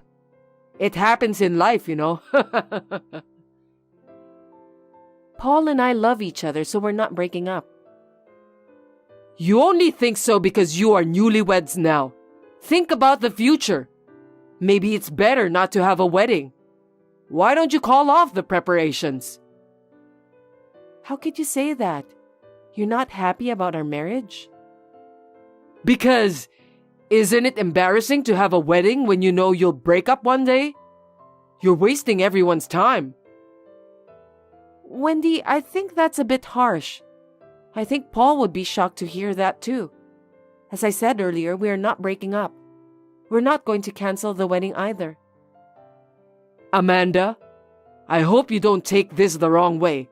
It happens in life, you know. Paul and I love each other, so we're not breaking up. You only think so because you are newlyweds now. Think about the future. Maybe it's better not to have a wedding. Why don't you call off the preparations? How could you say that? You're not happy about our marriage? Because isn't it embarrassing to have a wedding when you know you'll break up one day? You're wasting everyone's time. Wendy, I think that's a bit harsh. I think Paul would be shocked to hear that too. As I said earlier, we are not breaking up. We're not going to cancel the wedding either. Amanda, I hope you don't take this the wrong way.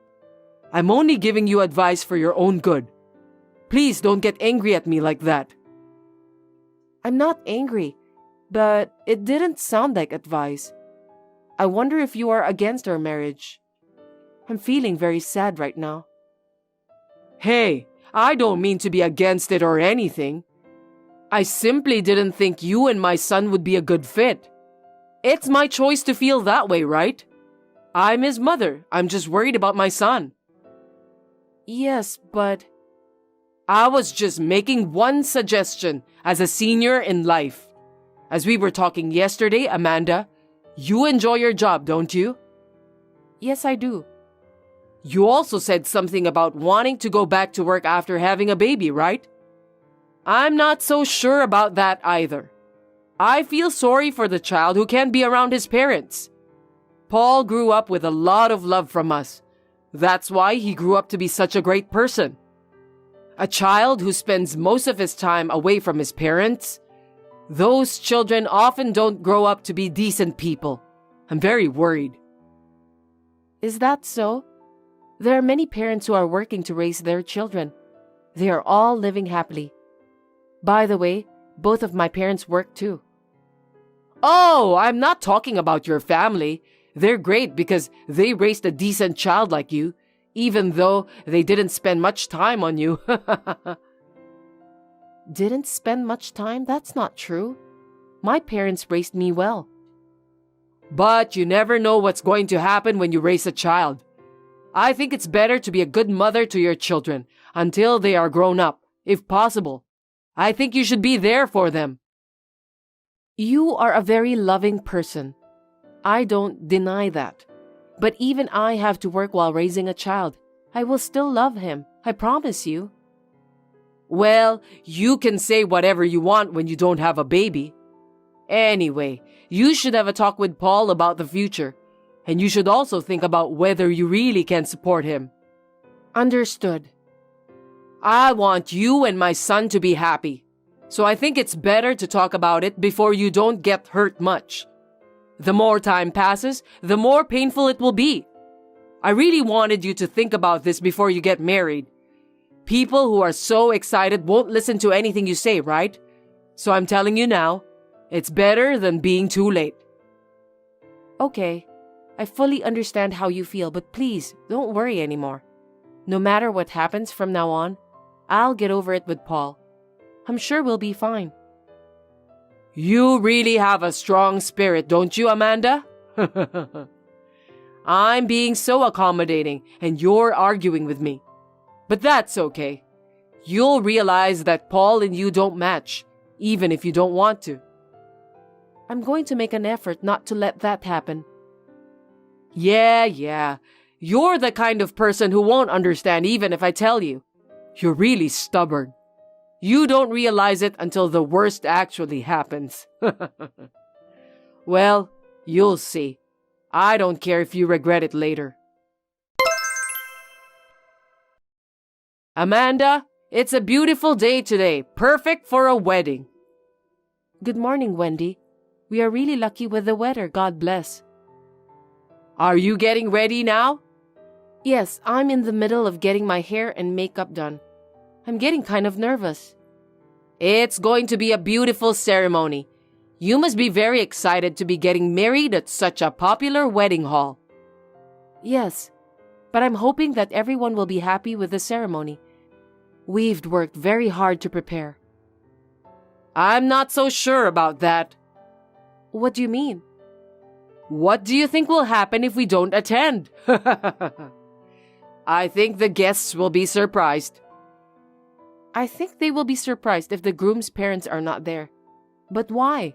I'm only giving you advice for your own good. Please don't get angry at me like that. I'm not angry. But it didn't sound like advice. I wonder if you are against our marriage. I'm feeling very sad right now. Hey, I don't mean to be against it or anything. I simply didn't think you and my son would be a good fit. It's my choice to feel that way, right? I'm his mother. I'm just worried about my son. Yes, but I was just making one suggestion as a senior in life. As we were talking yesterday, Amanda, you enjoy your job, don't you? yes, I do. You also said something about wanting to go back to work after having a baby, right? I'm not so sure about that either. I feel sorry for the child who can't be around his parents. Paul grew up with a lot of love from us. That's why he grew up to be such a great person. A child who spends most of his time away from his parents, those children often don't grow up to be decent people. I'm very worried. Is that so? There are many parents who are working to raise their children. They are all living happily. By the way, both of my parents work too. Oh, I'm not talking about your family. They're great because they raised a decent child like you, even though they didn't spend much time on you. Didn't spend much time? That's not true. My parents raised me well. But you never know what's going to happen when you raise a child. I think it's better to be a good mother to your children until they are grown up, if possible. I think you should be there for them. You are a very loving person. I don't deny that. But even I have to work while raising a child. I will still love him. I promise you. Well, you can say whatever you want when you don't have a baby. Anyway, you should have a talk with Paul about the future. And you should also think about whether you really can support him. Understood. I want you and my son to be happy. So I think it's better to talk about it before you don't get hurt much. The more time passes, the more painful it will be. I really wanted you to think about this before you get married. People who are so excited won't listen to anything you say, right? So I'm telling you now, it's better than being too late. Okay, I fully understand how you feel, but please, don't worry anymore. No matter what happens from now on, I'll get over it with Paul. I'm sure we'll be fine. You really have a strong spirit, don't you, Amanda? I'm being so accommodating, and you're arguing with me. But that's okay. You'll realize that Paul and you don't match, even if you don't want to. I'm going to make an effort not to let that happen. Yeah. You're the kind of person who won't understand even if I tell you. You're really stubborn. You don't realize it until the worst actually happens. Well, you'll see. I don't care if you regret it later. Amanda, it's a beautiful day today, perfect for a wedding. Good morning, Wendy. We are really lucky with the weather, God bless. Are you getting ready now? Yes, I'm in the middle of getting my hair and makeup done. I'm getting kind of nervous. It's going to be a beautiful ceremony. You must be very excited to be getting married at such a popular wedding hall. Yes, but I'm hoping that everyone will be happy with the ceremony. We've worked very hard to prepare. I'm not so sure about that. What do you mean? What do you think will happen if we don't attend? I think the guests will be surprised. I think they will be surprised if the groom's parents are not there. But why?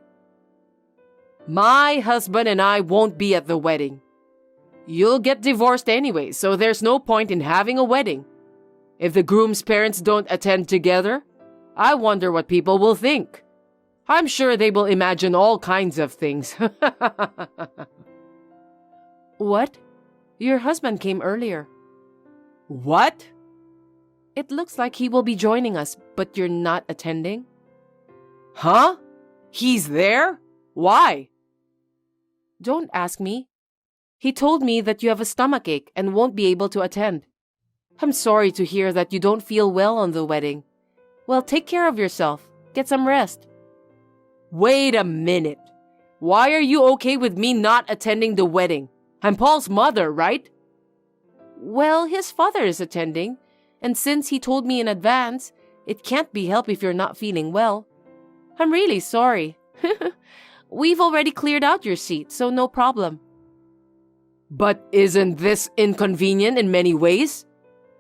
My husband and I won't be at the wedding. You'll get divorced anyway, so there's no point in having a wedding. If the groom's parents don't attend together, I wonder what people will think. I'm sure they will imagine all kinds of things. What? Your husband came earlier. What? It looks like he will be joining us, but you're not attending? Huh? He's there? Why? Don't ask me. He told me that you have a stomachache and won't be able to attend. I'm sorry to hear that you don't feel well on the wedding. Well, take care of yourself. Get some rest. Wait a minute. Why are you okay with me not attending the wedding? I'm Paul's mother, right? Well, his father is attending, and since he told me in advance, it can't be helped if you're not feeling well. I'm really sorry. We've already cleared out your seat, so no problem. But isn't this inconvenient in many ways?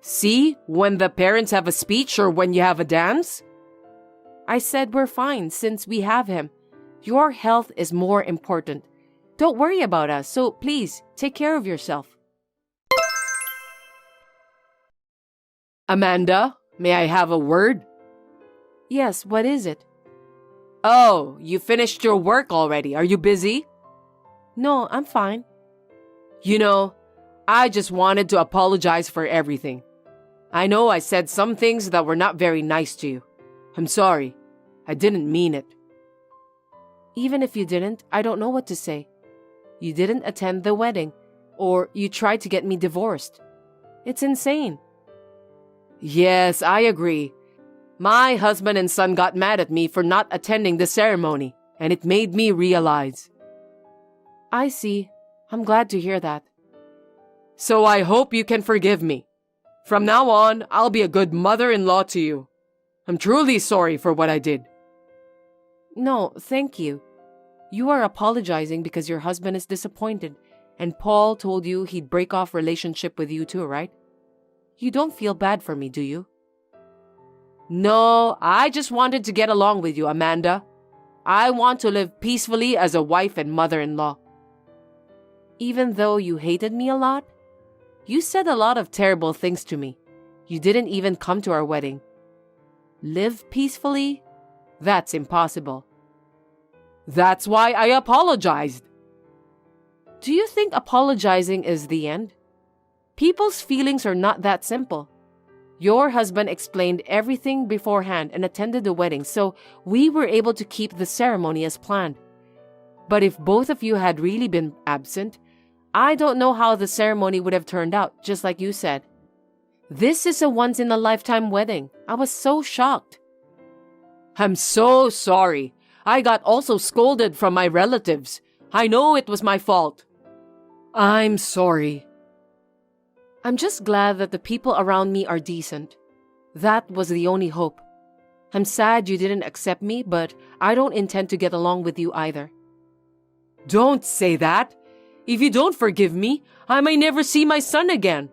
See, when the parents have a speech or when you have a dance? I said we're fine since we have him. Your health is more important. Don't worry about us, so please, take care of yourself. Amanda, may I have a word? Yes, what is it? Oh, you finished your work already. Are you busy? No, I'm fine. You know, I just wanted to apologize for everything. I know I said some things that were not very nice to you. I'm sorry. I didn't mean it. Even if you didn't, I don't know what to say. You didn't attend the wedding, or you tried to get me divorced. It's insane. Yes, I agree. My husband and son got mad at me for not attending the ceremony, and it made me realize. I see. I'm glad to hear that. So I hope you can forgive me. From now on, I'll be a good mother-in-law to you. I'm truly sorry for what I did. No, thank you. You are apologizing because your husband is disappointed, and Paul told you he'd break off relationship with you too, right? You don't feel bad for me, do you? No, I just wanted to get along with you, Amanda. I want to live peacefully as a wife and mother-in-law. Even though you hated me a lot? You said a lot of terrible things to me. You didn't even come to our wedding. Live peacefully? That's impossible. That's why I apologized. Do you think apologizing is the end? People's feelings are not that simple. Your husband explained everything beforehand and attended the wedding, so we were able to keep the ceremony as planned. But if both of you had really been absent, I don't know how the ceremony would have turned out, just like you said. This is a once-in-a-lifetime wedding. I was so shocked. I'm so sorry. I got also scolded from my relatives. I know it was my fault. I'm sorry. I'm just glad that the people around me are decent. That was the only hope. I'm sad you didn't accept me, but I don't intend to get along with you either. Don't say that. If you don't forgive me, I may never see my son again.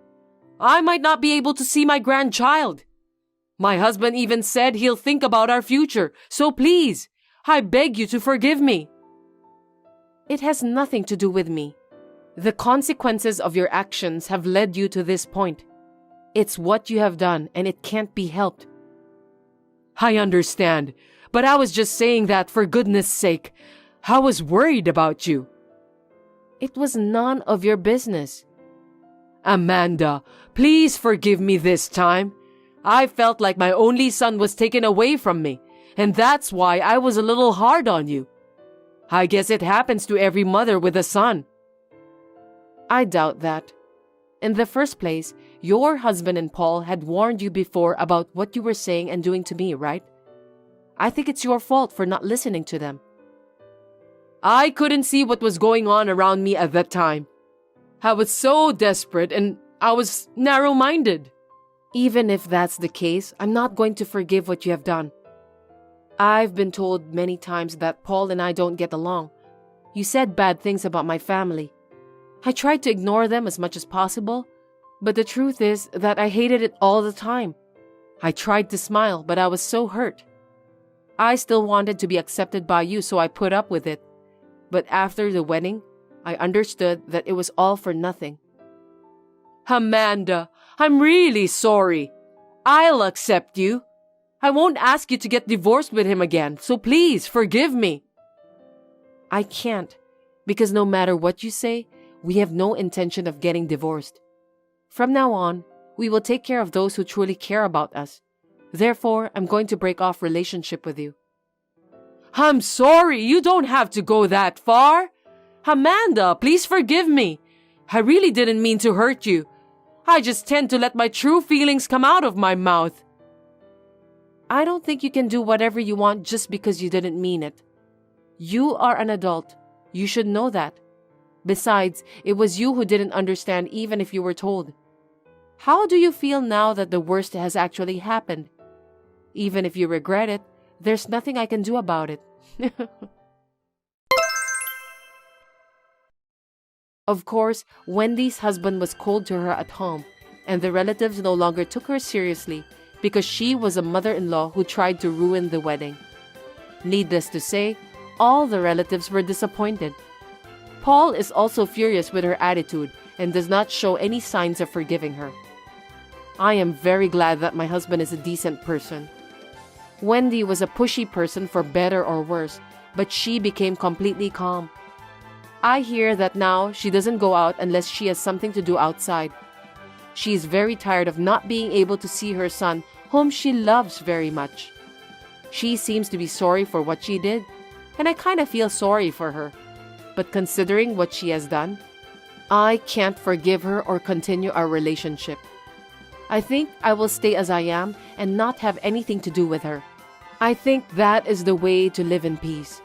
I might not be able to see my grandchild. My husband even said he'll think about our future, so please, I beg you to forgive me. It has nothing to do with me. The consequences of your actions have led you to this point. It's what you have done, and it can't be helped. I understand, but I was just saying that for goodness sake. I was worried about you. It was none of your business. Amanda, please forgive me this time. I felt like my only son was taken away from me, and that's why I was a little hard on you. I guess it happens to every mother with a son. I doubt that. In the first place, your husband and Paul had warned you before about what you were saying and doing to me, right? I think it's your fault for not listening to them. I couldn't see what was going on around me at that time. I was so desperate and I was narrow-minded. Even if that's the case, I'm not going to forgive what you have done. I've been told many times that Paul and I don't get along. You said bad things about my family. I tried to ignore them as much as possible, but the truth is that I hated it all the time. I tried to smile, but I was so hurt. I still wanted to be accepted by you, so I put up with it. But after the wedding, I understood that it was all for nothing. Amanda, I'm really sorry. I'll accept you. I won't ask you to get divorced with him again, so please forgive me. I can't, because no matter what you say, we have no intention of getting divorced. From now on, we will take care of those who truly care about us. Therefore, I'm going to break off relationship with you. I'm sorry, you don't have to go that far. Amanda, please forgive me. I really didn't mean to hurt you. I just tend to let my true feelings come out of my mouth. I don't think you can do whatever you want just because you didn't mean it. You are an adult. You should know that. Besides, it was you who didn't understand even if you were told. How do you feel now that the worst has actually happened? Even if you regret it, there's nothing I can do about it. Of course, Wendy's husband was cold to her at home, and the relatives no longer took her seriously because she was a mother-in-law who tried to ruin the wedding. Needless to say, all the relatives were disappointed. Paul is also furious with her attitude and does not show any signs of forgiving her. I am very glad that my husband is a decent person. Wendy was a pushy person for better or worse, but she became completely calm. I hear that now she doesn't go out unless she has something to do outside. She is very tired of not being able to see her son, whom she loves very much. She seems to be sorry for what she did, and I kind of feel sorry for her. But considering what she has done, I can't forgive her or continue our relationship. I think I will stay as I am and not have anything to do with her. I think that is the way to live in peace.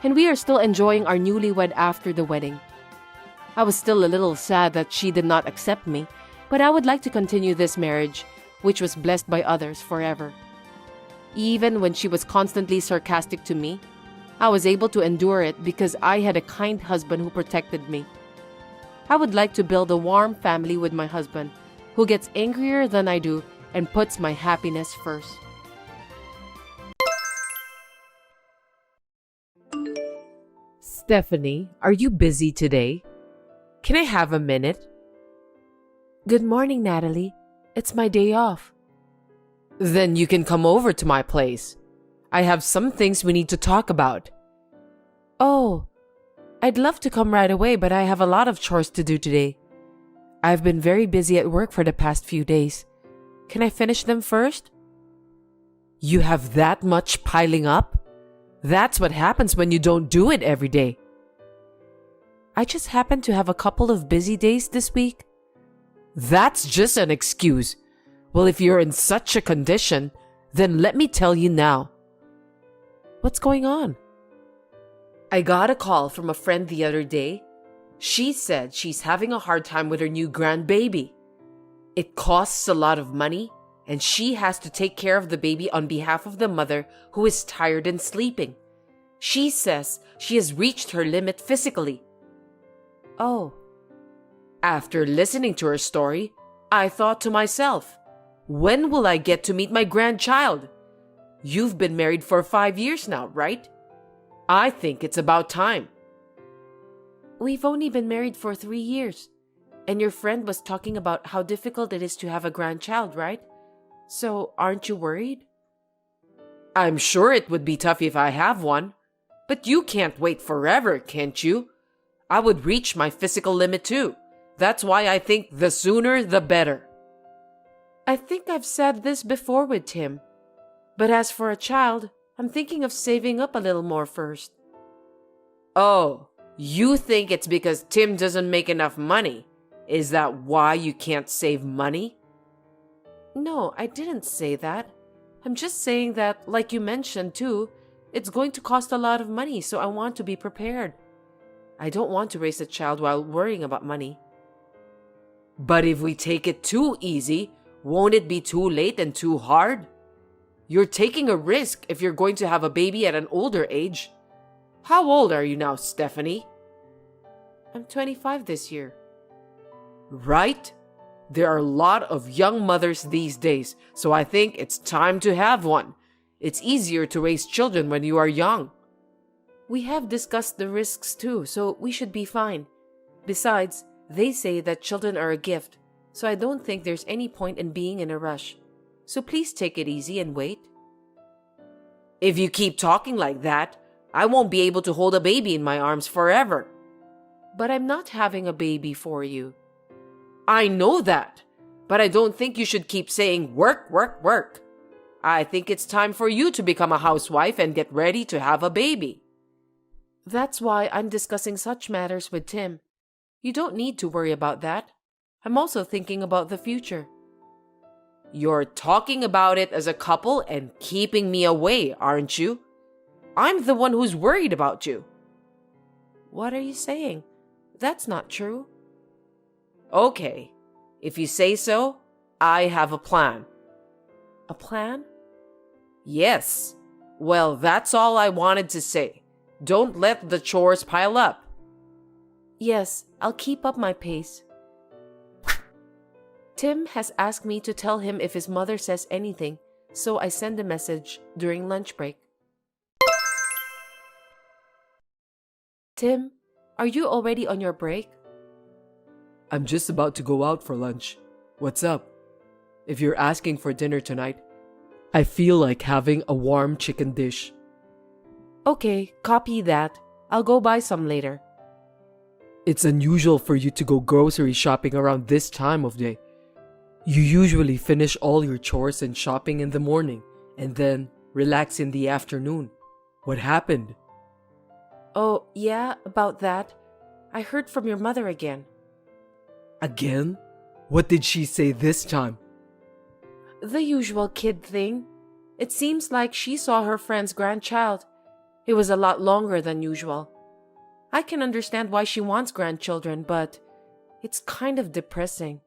And we are still enjoying our newlywed after the wedding. I was still a little sad that she did not accept me, but I would like to continue this marriage, which was blessed by others forever. Even when she was constantly sarcastic to me, I was able to endure it because I had a kind husband who protected me. I would like to build a warm family with my husband, who gets angrier than I do and puts my happiness first. Stephanie, are you busy today? Can I have a minute? Good morning, Natalie. It's my day off. Then you can come over to my place. I have some things we need to talk about. Oh, I'd love to come right away, but I have a lot of chores to do today. I've been very busy at work for the past few days. Can I finish them first? You have that much piling up? That's what happens when you don't do it every day. I just happened to have a couple of busy days this week. That's just an excuse. Well, if you're in such a condition, then let me tell you now. What's going on? I got a call from a friend the other day. She said she's having a hard time with her new grandbaby. It costs a lot of money, and she has to take care of the baby on behalf of the mother who is tired and sleeping. She says she has reached her limit physically. Oh. After listening to her story, I thought to myself, when will I get to meet my grandchild? You've been married for 5 years now, right? I think it's about time. We've only been married for 3 years, and your friend was talking about how difficult it is to have a grandchild, right? So, aren't you worried? I'm sure it would be tough if I have one, but you can't wait forever, can't you? I would reach my physical limit too. That's why I think the sooner the better. I think I've said this before with Tim, but as for a child, I'm thinking of saving up a little more first. Oh, you think it's because Tim doesn't make enough money? Is that why you can't save money? No, I didn't say that. I'm just saying that, like you mentioned too, it's going to cost a lot of money, so I want to be prepared. I don't want to raise a child while worrying about money. But if we take it too easy, won't it be too late and too hard? You're taking a risk if you're going to have a baby at an older age. How old are you now, Stephanie? I'm 25 this year. Right? There are a lot of young mothers these days, so I think it's time to have one. It's easier to raise children when you are young. We have discussed the risks too, so we should be fine. Besides, they say that children are a gift, so I don't think there's any point in being in a rush. So please take it easy and wait. If you keep talking like that, I won't be able to hold a baby in my arms forever. But I'm not having a baby for you. I know that, but I don't think you should keep saying work, work, work. I think it's time for you to become a housewife and get ready to have a baby. That's why I'm discussing such matters with Tim. You don't need to worry about that. I'm also thinking about the future. You're talking about it as a couple and keeping me away, aren't you? I'm the one who's worried about you. What are you saying? That's not true. Okay, if you say so, I have a plan. A plan? Yes. Well, that's all I wanted to say. Don't let the chores pile up. Yes, I'll keep up my pace. Tim has asked me to tell him if his mother says anything, so I send a message during lunch break. Tim, are you already on your break? I'm just about to go out for lunch. What's up? If you're asking for dinner tonight, I feel like having a warm chicken dish. Okay, copy that. I'll go buy some later. It's unusual for you to go grocery shopping around this time of day. You usually finish all your chores and shopping in the morning and then relax in the afternoon. What happened? Oh, yeah, about that. I heard from your mother again. Again? What did she say this time? The usual kid thing. It seems like she saw her friend's grandchild. It was a lot longer than usual. I can understand why she wants grandchildren, but it's kind of depressing.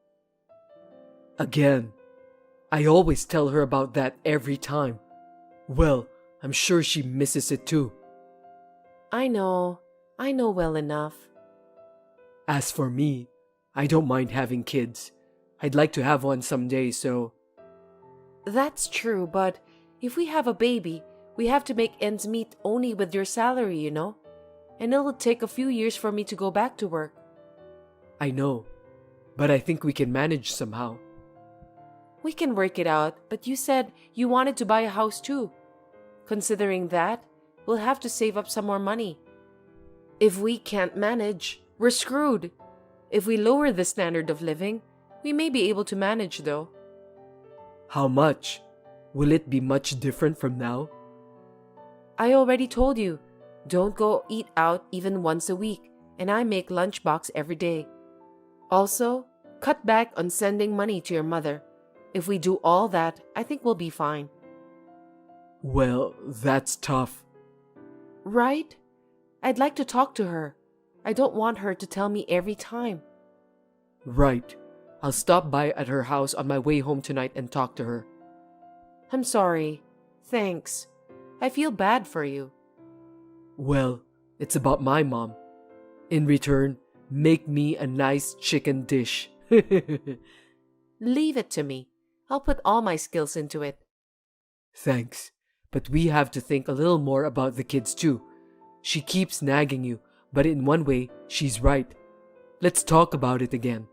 Again. I always tell her about that every time. Well, I'm sure she misses it too. I know well enough. As for me, I don't mind having kids. I'd like to have one someday, so... That's true, but if we have a baby, we have to make ends meet only with your salary, you know? And it'll take a few years for me to go back to work. I know, but I think we can manage somehow. We can work it out, but you said you wanted to buy a house too. Considering that, we'll have to save up some more money. If we can't manage, we're screwed. If we lower the standard of living, we may be able to manage though. How much? Will it be much different from now? I already told you, don't go eat out even once a week, and I make lunchbox every day. Also, cut back on sending money to your mother. If we do all that, I think we'll be fine. Well, that's tough. Right? I'd like to talk to her. I don't want her to tell me every time. Right. I'll stop by at her house on my way home tonight and talk to her. I'm sorry. Thanks. I feel bad for you. Well, it's about my mom. In return, make me a nice chicken dish. Leave it to me. I'll put all my skills into it. Thanks. But we have to think a little more about the kids too. She keeps nagging you, but in one way, she's right. Let's talk about it again.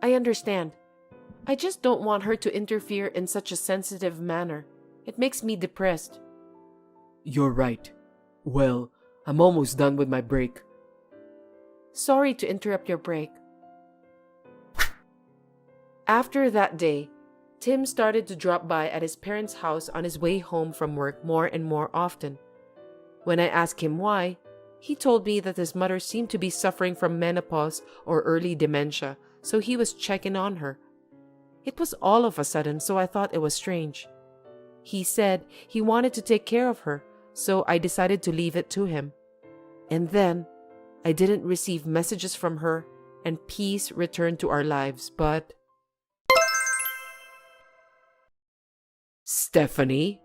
I understand. I just don't want her to interfere in such a sensitive manner. It makes me depressed. You're right. Well, I'm almost done with my break. Sorry to interrupt your break. After that day, Tim started to drop by at his parents' house on his way home from work more and more often. When I asked him why, he told me that his mother seemed to be suffering from menopause or early dementia, so he was checking on her. It was all of a sudden, so I thought it was strange. He said he wanted to take care of her, so I decided to leave it to him. And then, I didn't receive messages from her, and peace returned to our lives, but... Stephanie,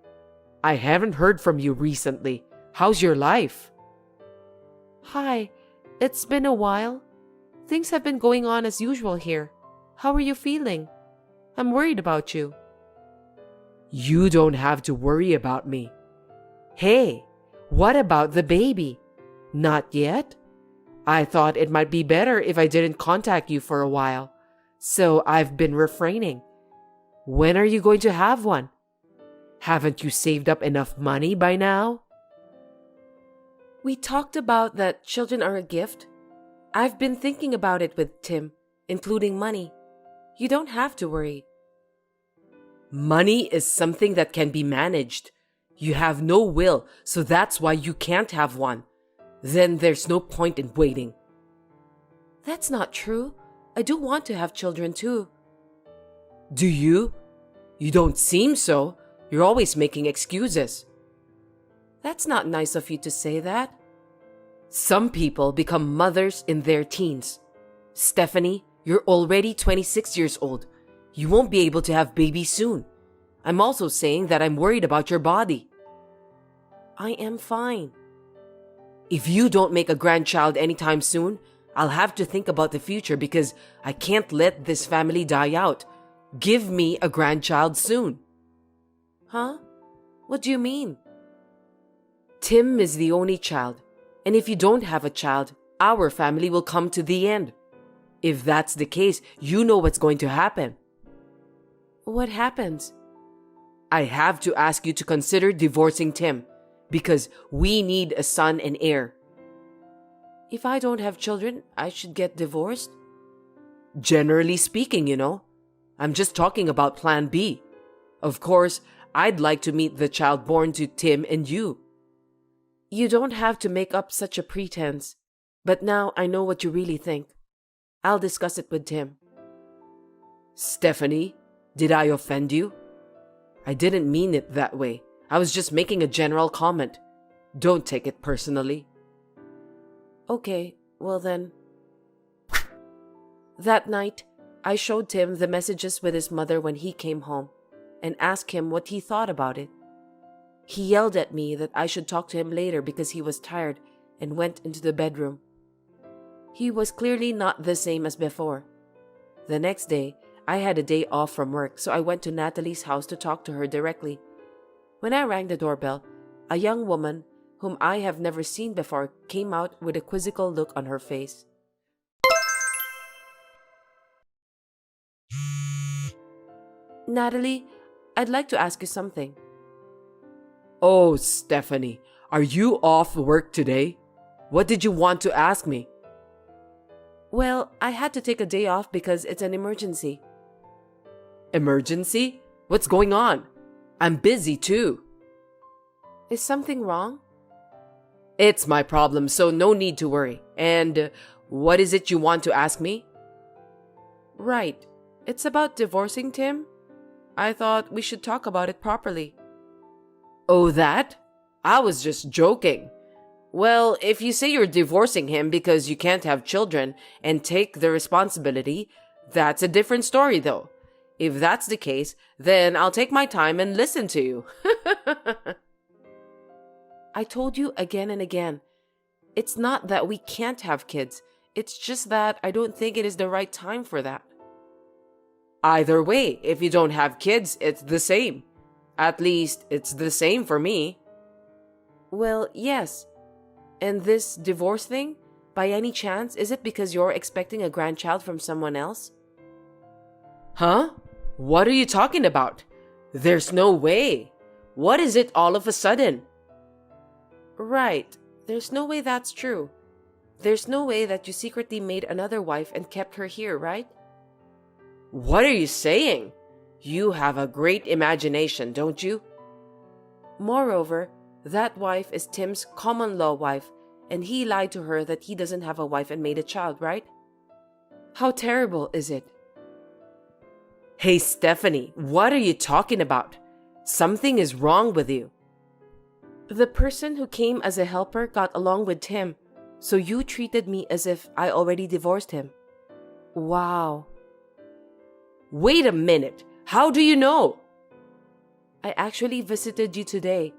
I haven't heard from you recently. How's your life? Hi, it's been a while. Things have been going on as usual here. How are you feeling? I'm worried about you. You don't have to worry about me. Hey, what about the baby? Not yet? I thought it might be better if I didn't contact you for a while, so I've been refraining. When are you going to have one? Haven't you saved up enough money by now? We talked about that children are a gift. I've been thinking about it with Tim, including money. You don't have to worry. Money is something that can be managed. You have no will, so that's why you can't have one. Then there's no point in waiting. That's not true. I do want to have children too. Do you? You don't seem so. You're always making excuses. That's not nice of you to say that. Some people become mothers in their teens. Stephanie, you're already 26 years old. You won't be able to have babies soon. I'm also saying that I'm worried about your body. I am fine. If you don't make a grandchild anytime soon, I'll have to think about the future because I can't let this family die out. Give me a grandchild soon. Huh? What do you mean? Tim is the only child, and if you don't have a child, our family will come to the end. If that's the case, you know what's going to happen. What happens? I have to ask you to consider divorcing Tim because we need a son and heir. If I don't have children, I should get divorced? Generally speaking, you know. I'm just talking about plan B. Of course, I'd like to meet the child born to Tim and you. You don't have to make up such a pretense, but now I know what you really think. I'll discuss it with Tim. Stephanie, did I offend you? I didn't mean it that way. I was just making a general comment. Don't take it personally. Okay, well then. That night, I showed Tim the messages with his mother when he came home and asked him what he thought about it. He yelled at me that I should talk to him later because he was tired and went into the bedroom. He was clearly not the same as before. The next day, I had a day off from work, so I went to Natalie's house to talk to her directly. When I rang the doorbell, a young woman, whom I have never seen before, came out with a quizzical look on her face. Natalie, I'd like to ask you something. Oh, Stephanie, are you off work today? What did you want to ask me? Well, I had to take a day off because it's an emergency. Emergency? What's going on? I'm busy too. Is something wrong? It's my problem, so no need to worry. And what is it you want to ask me? Right. It's about divorcing Tim. I thought we should talk about it properly. Oh, that? I was just joking. Well, if you say you're divorcing him because you can't have children and take the responsibility, that's a different story though. If that's the case, then I'll take my time and listen to you. I told you again and again, it's not that we can't have kids. It's just that I don't think it is the right time for that. Either way, if you don't have kids, it's the same. At least, it's the same for me. Well, yes. And this divorce thing, by any chance, is it because you're expecting a grandchild from someone else? Huh? What are you talking about? There's no way. What is it all of a sudden? Right. There's no way that's true. There's no way that you secretly made another wife and kept her here, right? What are you saying? You have a great imagination, don't you? Moreover, that wife is Tim's common-law wife, and he lied to her that he doesn't have a wife and made a child, right? How terrible is it? Hey, Stephanie, what are you talking about? Something is wrong with you. The person who came as a helper got along with Tim, so you treated me as if I already divorced him. Wow. Wait a minute. How do you know? I actually visited you today,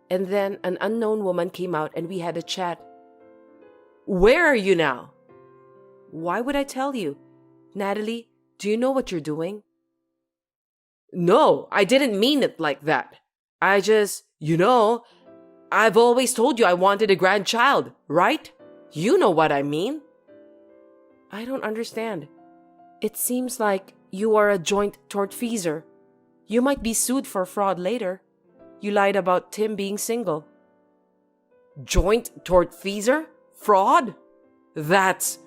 and then an unknown woman came out and we had a chat. Where are you now? Why would I tell you? Natalie, do you know what you're doing? No, I didn't mean it like that. I just, I've always told you I wanted a grandchild, right? You know what I mean. I don't understand. It seems like you are a joint tortfeasor. You might be sued for fraud later. You lied about Tim being single. Joint tortfeasor? Fraud? That's...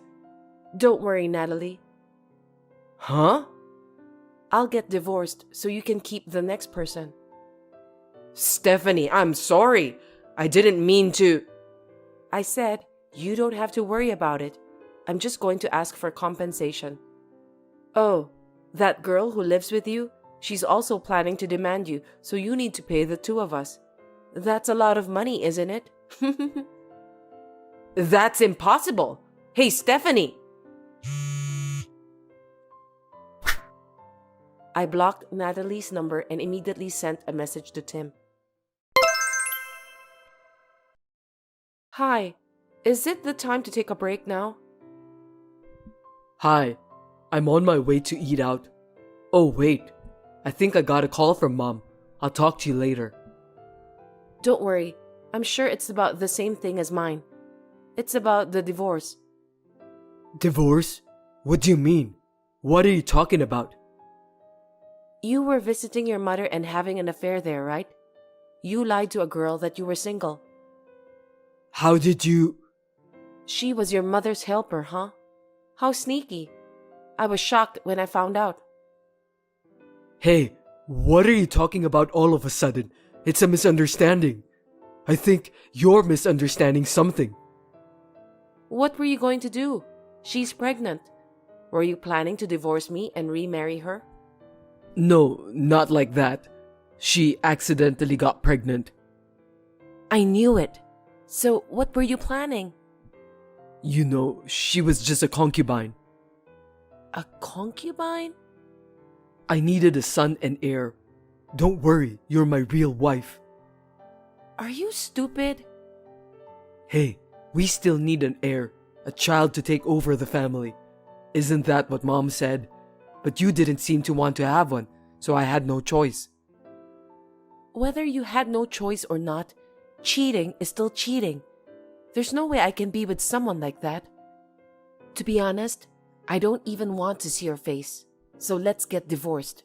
Don't worry, Natalie. Huh? I'll get divorced so you can keep the next person. Stephanie, I'm sorry. I didn't mean to... I said, you don't have to worry about it. I'm just going to ask for compensation. Oh, that girl who lives with you, she's also planning to demand you, so you need to pay the two of us. That's a lot of money, isn't it? That's impossible. Hey, Stephanie. I blocked Natalie's number and immediately sent a message to Tim. Hi, is it the time to take a break now? Hi, I'm on my way to eat out. Oh, wait. I think I got a call from Mom. I'll talk to you later. Don't worry, I'm sure it's about the same thing as mine. It's about the divorce. Divorce? What do you mean? What are you talking about? You were visiting your mother and having an affair there, right? You lied to a girl that you were single. How did you... She was your mother's helper, huh? How sneaky. I was shocked when I found out. Hey, what are you talking about all of a sudden? It's a misunderstanding. I think you're misunderstanding something. What were you going to do? She's pregnant. Were you planning to divorce me and remarry her? No, not like that. She accidentally got pregnant. I knew it. So what were you planning? You know, she was just a concubine. A concubine? I needed a son and heir. Don't worry, you're my real wife. Are you stupid? Hey, we still need an heir, a child to take over the family. Isn't that what Mom said? But you didn't seem to want to have one, so I had no choice. Whether you had no choice or not, cheating is still cheating. There's no way I can be with someone like that. To be honest, I don't even want to see your face, so let's get divorced.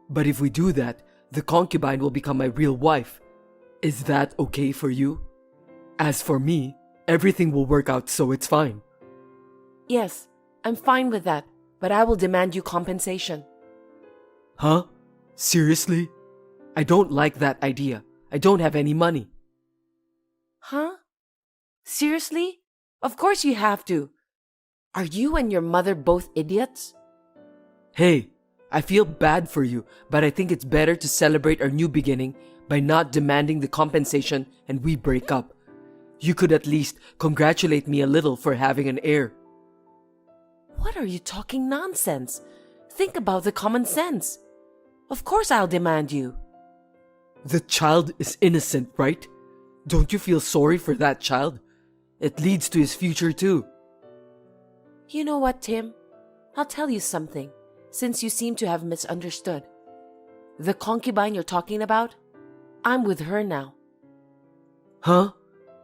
But if we do that, the concubine will become my real wife. Is that okay for you? As for me, everything will work out, so it's fine. Yes, I'm fine with that, but I will demand you compensation. Huh? Seriously? I don't like that idea. I don't have any money. Huh? Seriously? Of course you have to. Are you and your mother both idiots? Hey, I feel bad for you, but I think it's better to celebrate our new beginning by not demanding the compensation and we break up. You could at least congratulate me a little for having an heir. What are you talking nonsense? Think about the common sense. Of course I'll demand you. The child is innocent, right? Don't you feel sorry for that child? It leads to his future too. You know what, Tim? I'll tell you something, since you seem to have misunderstood. The concubine you're talking about? I'm with her now. Huh?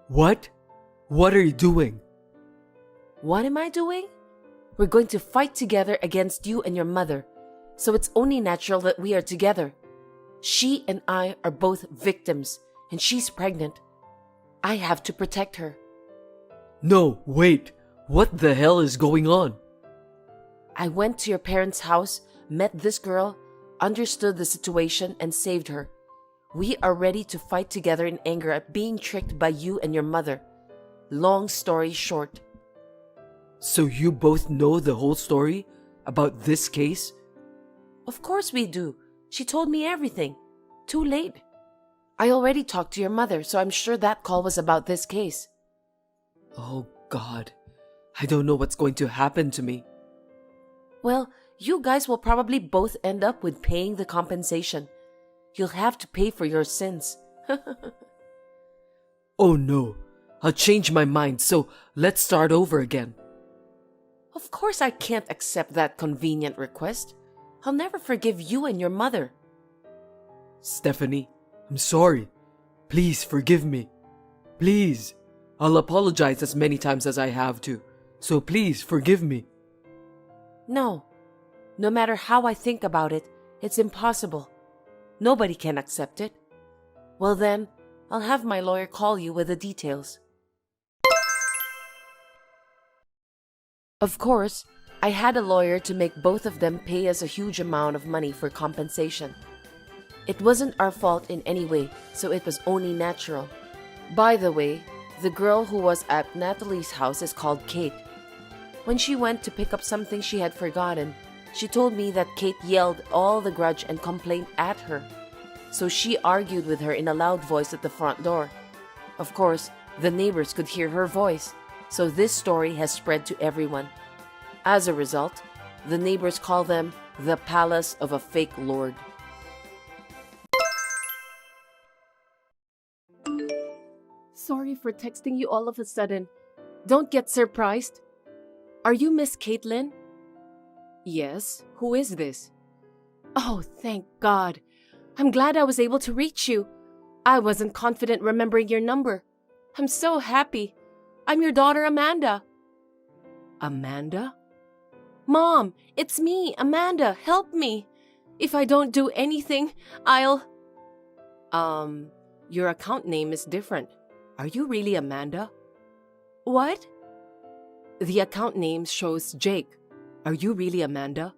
What? What are you doing? What am I doing? We're going to fight together against you and your mother, so it's only natural that we are together. She and I are both victims, and she's pregnant. I have to protect her. No, wait. What the hell is going on? I went to your parents' house, met this girl, understood the situation, and saved her. We are ready to fight together in anger at being tricked by you and your mother. Long story short. So you both know the whole story about this case? Of course we do. She told me everything. Too late. I already talked to your mother, so I'm sure that call was about this case. Oh God, I don't know what's going to happen to me. Well, you guys will probably both end up with paying the compensation. You'll have to pay for your sins. Oh no, I'll change my mind, so let's start over again. Of course I can't accept that convenient request. I'll never forgive you and your mother. Stephanie, I'm sorry. Please forgive me. Please. I'll apologize as many times as I have to. So please forgive me. No. No matter how I think about it, it's impossible. Nobody can accept it. Well then, I'll have my lawyer call you with the details. Of course, I had a lawyer to make both of them pay us a huge amount of money for compensation. It wasn't our fault in any way, so it was only natural. By the way, the girl who was at Natalie's house is called Kate. When she went to pick up something she had forgotten, she told me that Kate yelled all the grudge and complaint at her. so she argued with her in a loud voice at the front door. Of course, the neighbors could hear her voice, so this story has spread to everyone. As a result, the neighbors call them the palace of a fake lord. Sorry for texting you all of a sudden. Don't get surprised. Are you Miss Caitlin? Yes, who is this? Oh, thank God. I'm glad I was able to reach you. I wasn't confident remembering your number. I'm so happy. I'm your daughter, Amanda. Amanda? Mom, it's me, Amanda. Help me. If I don't do anything, I'll... Your account name is different. Are you really Amanda? What? The account name shows Jake. Are you really Amanda?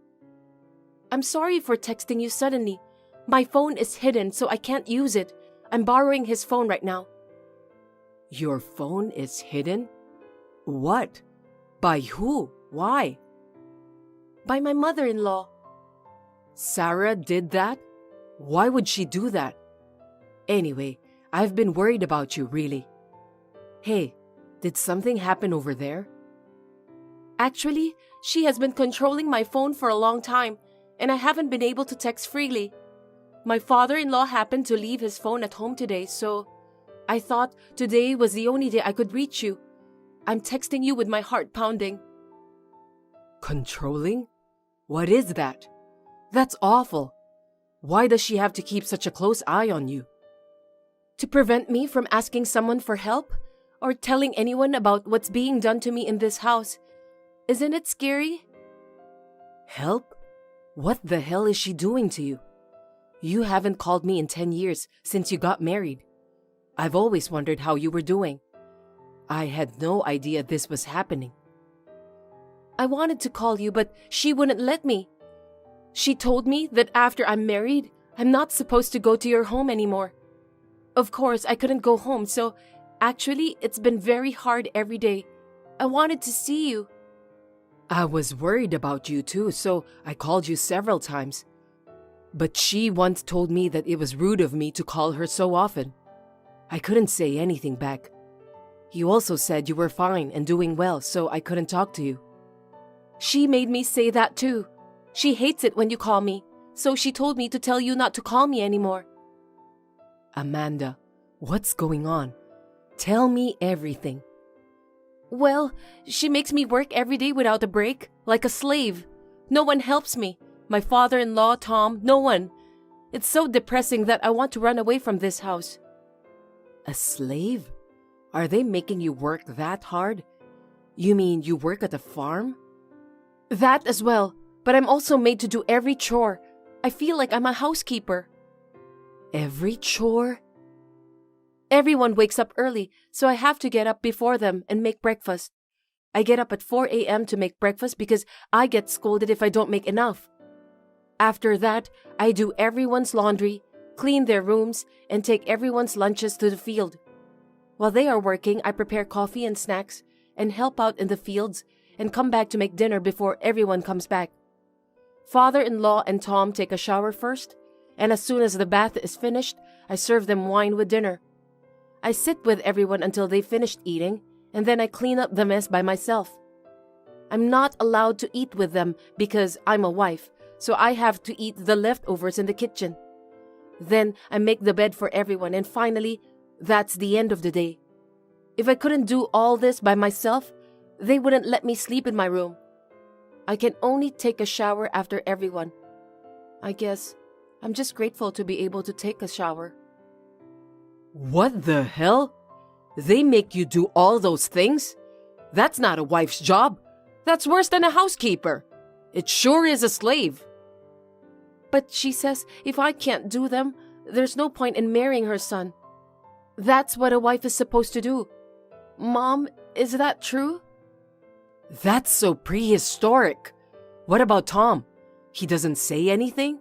I'm sorry for texting you suddenly. My phone is hidden, so I can't use it. I'm borrowing his phone right now. Your phone is hidden? What? By who? Why? By my mother-in-law. Sarah did that? Why would she do that? Anyway, I've been worried about you, really. Hey, did something happen over there? Actually, she has been controlling my phone for a long time, and I haven't been able to text freely. My father-in-law happened to leave his phone at home today, so I thought today was the only day I could reach you. I'm texting you with my heart pounding. Controlling? What is that? That's awful. Why does she have to keep such a close eye on you? To prevent me from asking someone for help or telling anyone about what's being done to me in this house. Isn't it scary? Help? What the hell is she doing to you? You haven't called me in 10 years since you got married. I've always wondered how you were doing. I had no idea this was happening. I wanted to call you, but she wouldn't let me. She told me that after I'm married, I'm not supposed to go to your home anymore. Of course, I couldn't go home, so actually, it's been very hard every day. I wanted to see you. I was worried about you too, so I called you several times. But she once told me that it was rude of me to call her so often. I couldn't say anything back. You also said you were fine and doing well, so I couldn't talk to you. She made me say that too. She hates it when you call me, so she told me to tell you not to call me anymore. Amanda, what's going on? Tell me everything. Well, she makes me work every day without a break, like a slave. No one helps me. My father-in-law, Tom, no one. It's so depressing that I want to run away from this house. A slave? Are they making you work that hard? You mean you work at a farm? That as well, but I'm also made to do every chore. I feel like I'm a housekeeper. Every chore? Everyone wakes up early, so I have to get up before them and make breakfast. I get up at 4 a.m. to make breakfast because I get scolded if I don't make enough. After that, I do everyone's laundry, clean their rooms, and take everyone's lunches to the field. While they are working, I prepare coffee and snacks and help out in the fields and come back to make dinner before everyone comes back. Father-in-law and Tom take a shower first, and as soon as the bath is finished, I serve them wine with dinner. I sit with everyone until they finished eating, and then I clean up the mess by myself. I'm not allowed to eat with them because I'm a wife, so I have to eat the leftovers in the kitchen. Then I make the bed for everyone, and finally, that's the end of the day. If I couldn't do all this by myself, they wouldn't let me sleep in my room. I can only take a shower after everyone. I guess I'm just grateful to be able to take a shower. What the hell? They make you do all those things? That's not a wife's job. That's worse than a housekeeper. It sure is a slave. But she says if I can't do them, there's no point in marrying her son. That's what a wife is supposed to do. Mom, is that true? That's so prehistoric. What about Tom? He doesn't say anything?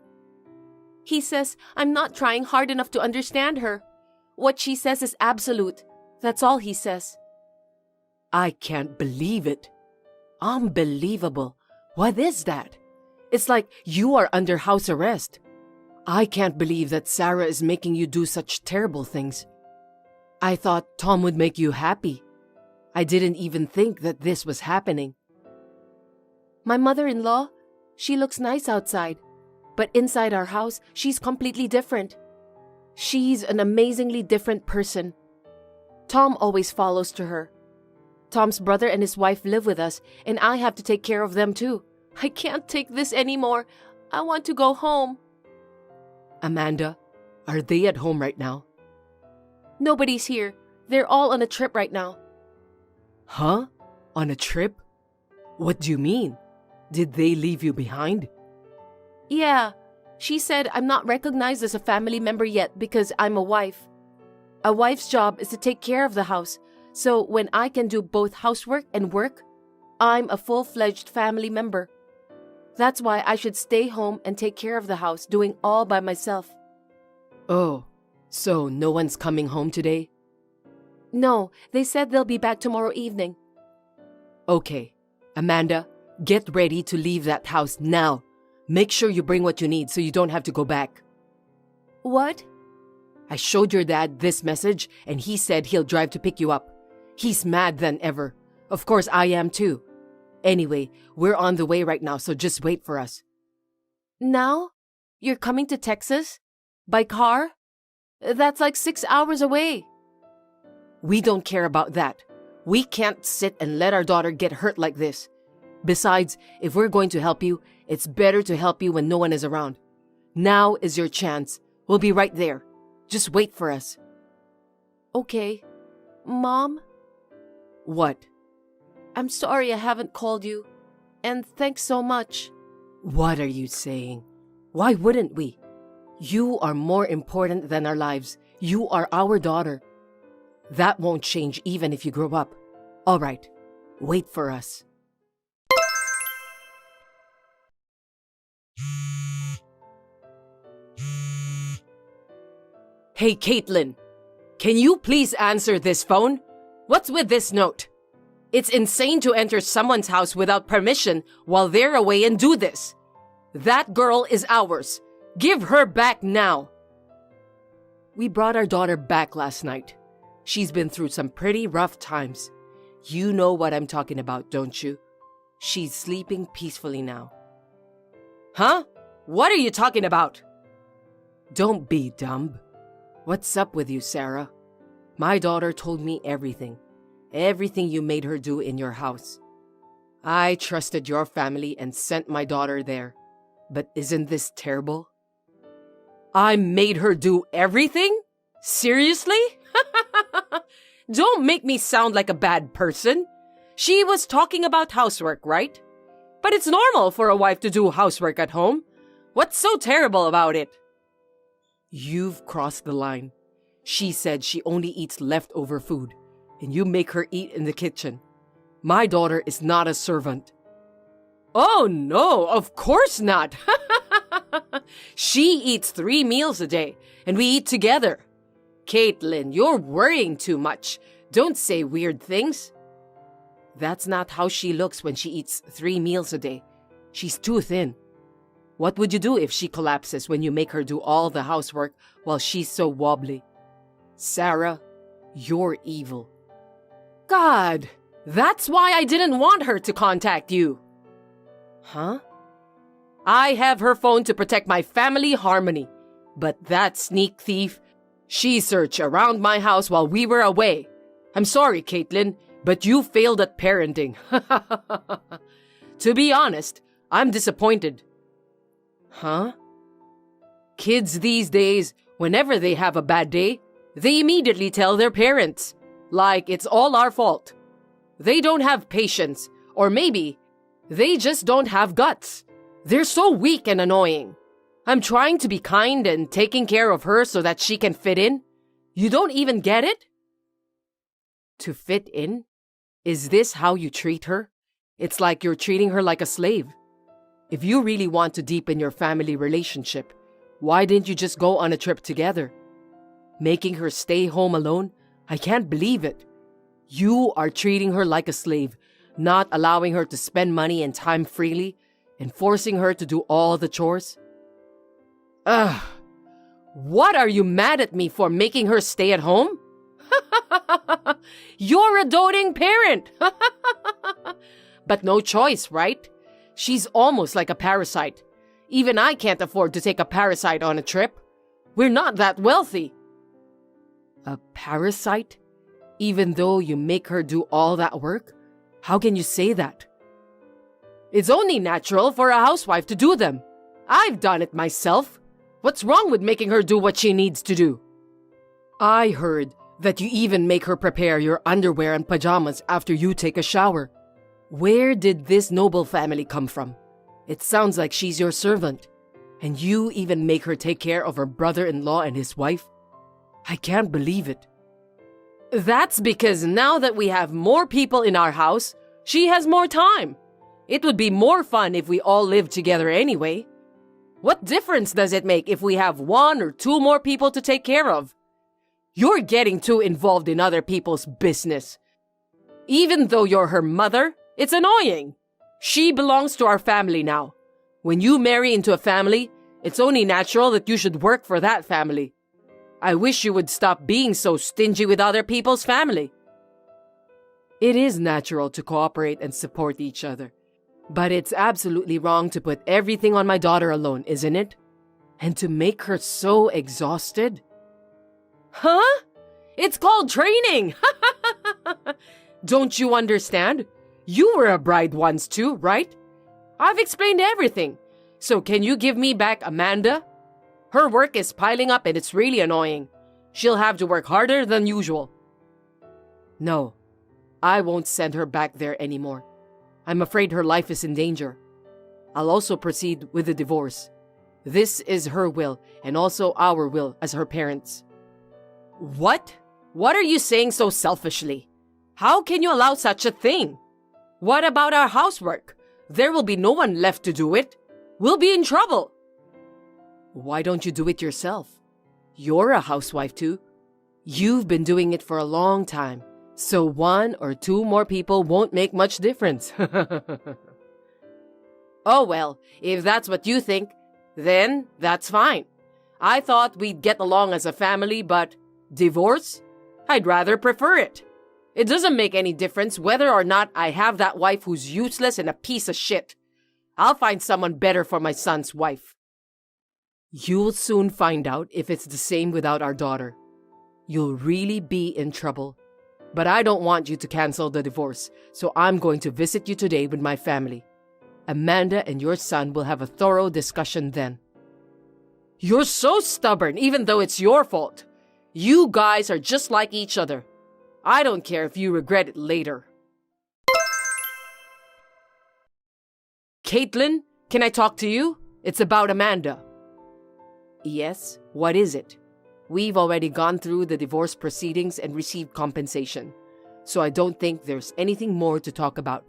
He says I'm not trying hard enough to understand her. What she says is absolute. That's all he says. I can't believe it. Unbelievable. What is that? It's like you are under house arrest. I can't believe that Sarah is making you do such terrible things. I thought Tom would make you happy. I didn't even think that this was happening. My mother-in-law, she looks nice outside, but inside our house, she's completely different. She's an amazingly different person. Tom always follows to her. Tom's brother and his wife live with us, and I have to take care of them too. I can't take this anymore. I want to go home. Amanda, are they at home right now? Nobody's here. They're all on a trip right now. Huh? On a trip? What do you mean? Did they leave you behind? Yeah. She said I'm not recognized as a family member yet because I'm a wife. A wife's job is to take care of the house. So when I can do both housework and work, I'm a full-fledged family member. That's why I should stay home and take care of the house, doing all by myself. Oh, so no one's coming home today? No, they said they'll be back tomorrow evening. Okay. Amanda, get ready to leave that house now. Make sure you bring what you need so you don't have to go back. What? I showed your dad this message and he said he'll drive to pick you up. He's mad than ever. Of course I am too. Anyway, we're on the way right now, so just wait for us. Now? You're coming to Texas? By car? That's like 6 hours away. We don't care about that. We can't sit and let our daughter get hurt like this. Besides, if we're going to help you, it's better to help you when no one is around. Now is your chance. We'll be right there. Just wait for us. Okay. Mom? What? I'm sorry I haven't called you. And thanks so much. What are you saying? Why wouldn't we? You are more important than our lives. You are our daughter. That won't change even if you grow up. All right, wait for us. Hey, Caitlin, can you please answer this phone? What's with this note? It's insane to enter someone's house without permission while they're away and do this. That girl is ours. Give her back now. We brought our daughter back last night. She's been through some pretty rough times. You know what I'm talking about, don't you? She's sleeping peacefully now. Huh? What are you talking about? Don't be dumb. What's up with you, Sarah? My daughter told me everything. Everything you made her do in your house. I trusted your family and sent my daughter there. But isn't this terrible? I made her do everything? Seriously? Don't make me sound like a bad person. She was talking about housework, right? But it's normal for a wife to do housework at home. What's so terrible about it? You've crossed the line. She said she only eats leftover food, and you make her eat in the kitchen. My daughter is not a servant. Oh no, of course not. She eats 3 meals a day, and we eat together. Caitlin, you're worrying too much. Don't say weird things. That's not how she looks when she eats 3 meals a day. She's too thin. What would you do if she collapses when you make her do all the housework while she's so wobbly? Sarah, you're evil. God, that's why I didn't want her to contact you. Huh? I have her phone to protect my family harmony. But that sneak thief, she searched around my house while we were away. I'm sorry, Caitlin, but you failed at parenting. To be honest, I'm disappointed. Huh? Kids these days, whenever they have a bad day, they immediately tell their parents, like it's all our fault. They don't have patience, or maybe they just don't have guts. They're so weak and annoying. I'm trying to be kind and taking care of her so that she can fit in. You don't even get it? To fit in? Is this how you treat her? It's like you're treating her like a slave. If you really want to deepen your family relationship, why didn't you just go on a trip together? Making her stay home alone? I can't believe it. You are treating her like a slave, not allowing her to spend money and time freely, and forcing her to do all the chores. Ugh. What are you mad at me for making her stay at home? You're a doting parent. But no choice, right? She's almost like a parasite. Even I can't afford to take a parasite on a trip. We're not that wealthy. A parasite? Even though you make her do all that work? How can you say that? It's only natural for a housewife to do them. I've done it myself. What's wrong with making her do what she needs to do? I heard that you even make her prepare your underwear and pajamas after you take a shower. Where did this noble family come from? It sounds like she's your servant. And you even make her take care of her brother-in-law and his wife? I can't believe it. That's because now that we have more people in our house, she has more time. It would be more fun if we all lived together anyway. What difference does it make if we have 1 or 2 more people to take care of? You're getting too involved in other people's business. Even though you're her mother, it's annoying. She belongs to our family now. When you marry into a family, it's only natural that you should work for that family. I wish you would stop being so stingy with other people's family. It is natural to cooperate and support each other. But it's absolutely wrong to put everything on my daughter alone, isn't it? And to make her so exhausted? Huh? It's called training! Don't you understand? You were a bride once too, right? I've explained everything. So can you give me back Amanda? Her work is piling up and it's really annoying. She'll have to work harder than usual. No, I won't send her back there anymore. I'm afraid her life is in danger. I'll also proceed with the divorce. This is her will and also our will as her parents. What? What are you saying so selfishly? How can you allow such a thing? What about our housework? There will be no one left to do it. We'll be in trouble. Why don't you do it yourself? You're a housewife too. You've been doing it for a long time. So 1 or 2 more people won't make much difference. Oh well, if that's what you think, then that's fine. I thought we'd get along as a family, but divorce? I'd rather prefer it. It doesn't make any difference whether or not I have that wife who's useless and a piece of shit. I'll find someone better for my son's wife. You'll soon find out if it's the same without our daughter. You'll really be in trouble. But I don't want you to cancel the divorce, so I'm going to visit you today with my family. Amanda and your son will have a thorough discussion then. You're so stubborn, even though it's your fault. You guys are just like each other. I don't care if you regret it later. Caitlin, can I talk to you? It's about Amanda. Yes, what is it? We've already gone through the divorce proceedings and received compensation, so I don't think there's anything more to talk about.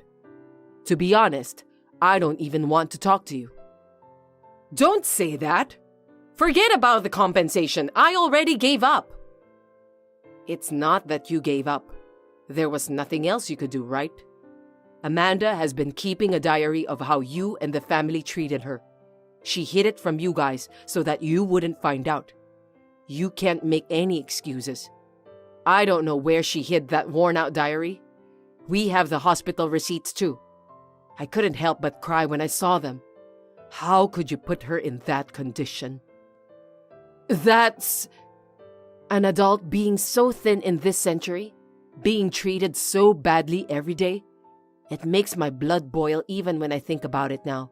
To be honest, I don't even want to talk to you. Don't say that. Forget about the compensation. I already gave up. It's not that you gave up. There was nothing else you could do, right? Amanda has been keeping a diary of how you and the family treated her. She hid it from you guys so that you wouldn't find out. You can't make any excuses. I don't know where she hid that worn-out diary. We have the hospital receipts too. I couldn't help but cry when I saw them. How could you put her in that condition? That's an adult being so thin in this century, being treated so badly every day. It makes my blood boil even when I think about it now.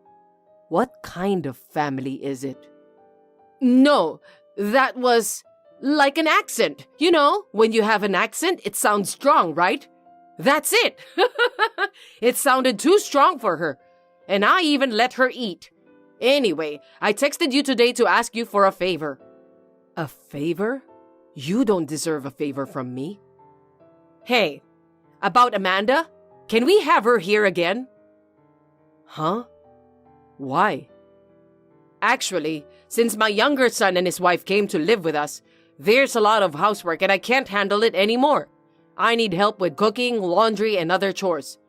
What kind of family is it? No. That was like an accent. You know, when you have an accent, it sounds strong, right? That's it. It sounded too strong for her. And I even let her eat. Anyway, I texted you today to ask you for a favor. A favor? You don't deserve a favor from me. Hey, about Amanda? Can we have her here again? Huh? Why? Actually, since my younger son and his wife came to live with us, there's a lot of housework and I can't handle it anymore. I need help with cooking, laundry, and other chores.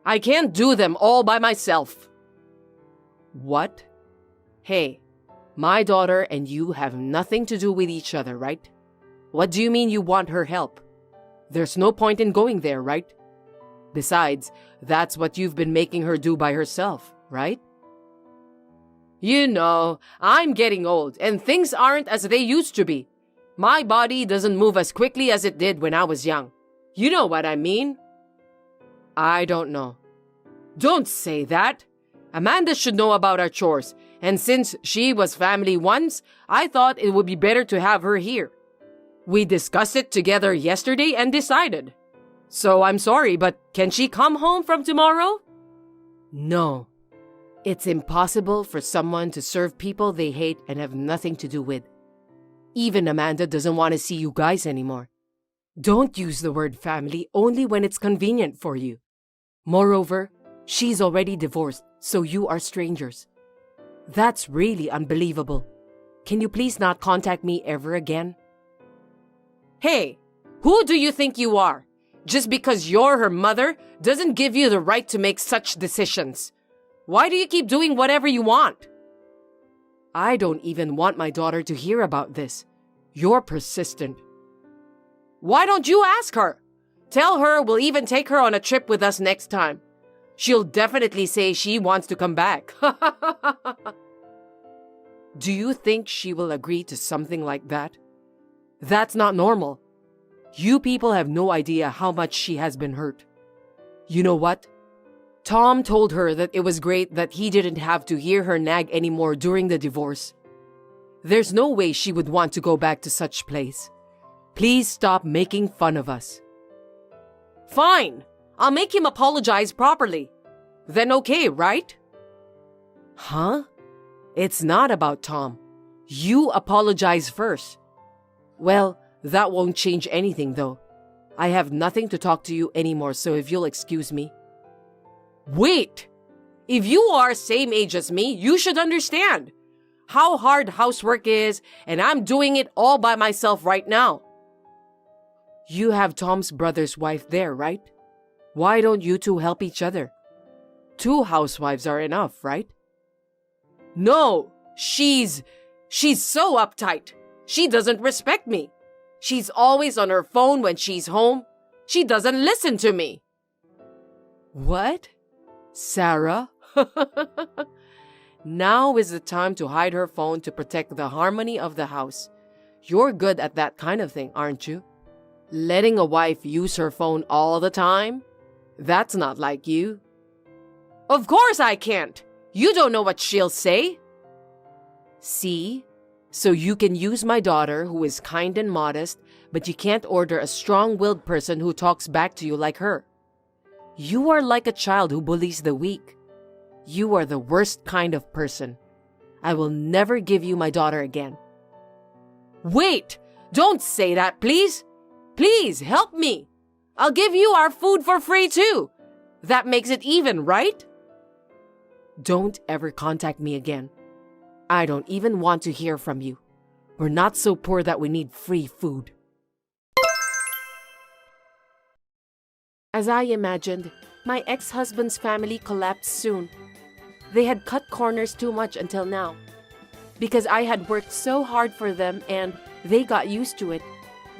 I can't do them all by myself. What? Hey, My daughter and you have nothing to do with each other, right? What do you mean you want her help? There's no point in going there, right? Besides, that's what you've been making her do by herself, right? You know, I'm getting old and things aren't as they used to be. My body doesn't move as quickly as it did when I was young. You know what I mean? I don't know. Don't say that. Amanda should know about our chores, and since she was family once, I thought it would be better to have her here. We discussed it together yesterday and decided. So I'm sorry, but can she come home from tomorrow? No. It's impossible for someone to serve people they hate and have nothing to do with. Even Amanda doesn't want to see you guys anymore. Don't use the word family only when it's convenient for you. Moreover, she's already divorced, so you are strangers. That's really unbelievable. Can you please not contact me ever again? Hey, who do you think you are? Just because you're her mother doesn't give you the right to make such decisions. Why do you keep doing whatever you want? I don't even want my daughter to hear about this. You're persistent. Why don't you ask her? Tell her we'll even take her on a trip with us next time. She'll definitely say she wants to come back. Do you think she will agree to something like that? That's not normal. You people have no idea how much she has been hurt. You know what? Tom told her that it was great that he didn't have to hear her nag anymore during the divorce. There's no way she would want to go back to such place. Please stop making fun of us. Fine. I'll make him apologize properly. Then okay, right? Huh? It's not about Tom. You apologize first. Well, that won't change anything though. I have nothing to talk to you anymore, so if you'll excuse me. Wait! If you are same age as me, you should understand how hard housework is, and I'm doing it all by myself right now. You have Tom's brother's wife there, right? Why don't you two help each other? 2 housewives are enough, right? No! She's so uptight. She doesn't respect me. She's always on her phone when she's home. She doesn't listen to me. What? Sarah? Now is the time to hide her phone to protect the harmony of the house. You're good at that kind of thing, aren't you? Letting a wife use her phone all the time? That's not like you. Of course I can't. You don't know what she'll say. See? So you can use my daughter, who is kind and modest, but you can't order a strong-willed person who talks back to you like her. You are like a child who bullies the weak. You are the worst kind of person. I will never give you my daughter again. Wait! Don't say that, please! Please, help me! I'll give you our food for free, too! That makes it even, right? Don't ever contact me again. I don't even want to hear from you. We're not so poor that we need free food. As I imagined, my ex-husband's family collapsed soon. They had cut corners too much until now. Because I had worked so hard for them and they got used to it,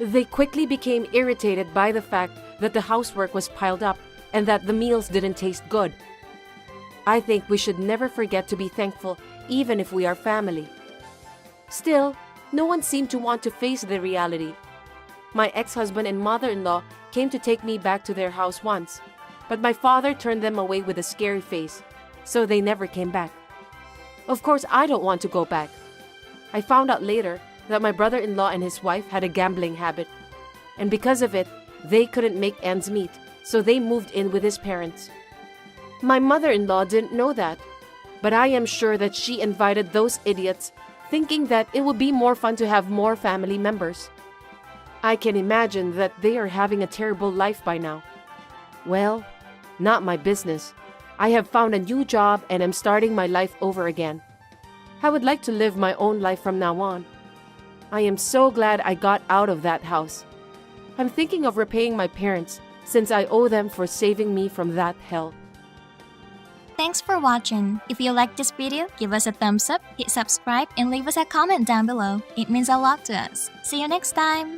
they quickly became irritated by the fact that the housework was piled up and that the meals didn't taste good. I think we should never forget to be thankful even if we are family. Still, no one seemed to want to face the reality. My ex-husband and mother-in-law came to take me back to their house once, but my father turned them away with a scary face, so they never came back. Of course, I don't want to go back. I found out later that my brother-in-law and his wife had a gambling habit, and because of it, they couldn't make ends meet, so they moved in with his parents. My mother-in-law didn't know that, but I am sure that she invited those idiots thinking that it would be more fun to have more family members. I can imagine that they are having a terrible life by now. Well, not my business. I have found a new job and am starting my life over again. I would like to live my own life from now on. I am so glad I got out of that house. I'm thinking of repaying my parents since I owe them for saving me from that hell. Thanks for watching. If you liked this video, give us a thumbs up, hit subscribe, and leave us a comment down below. It means a lot to us. See you next time!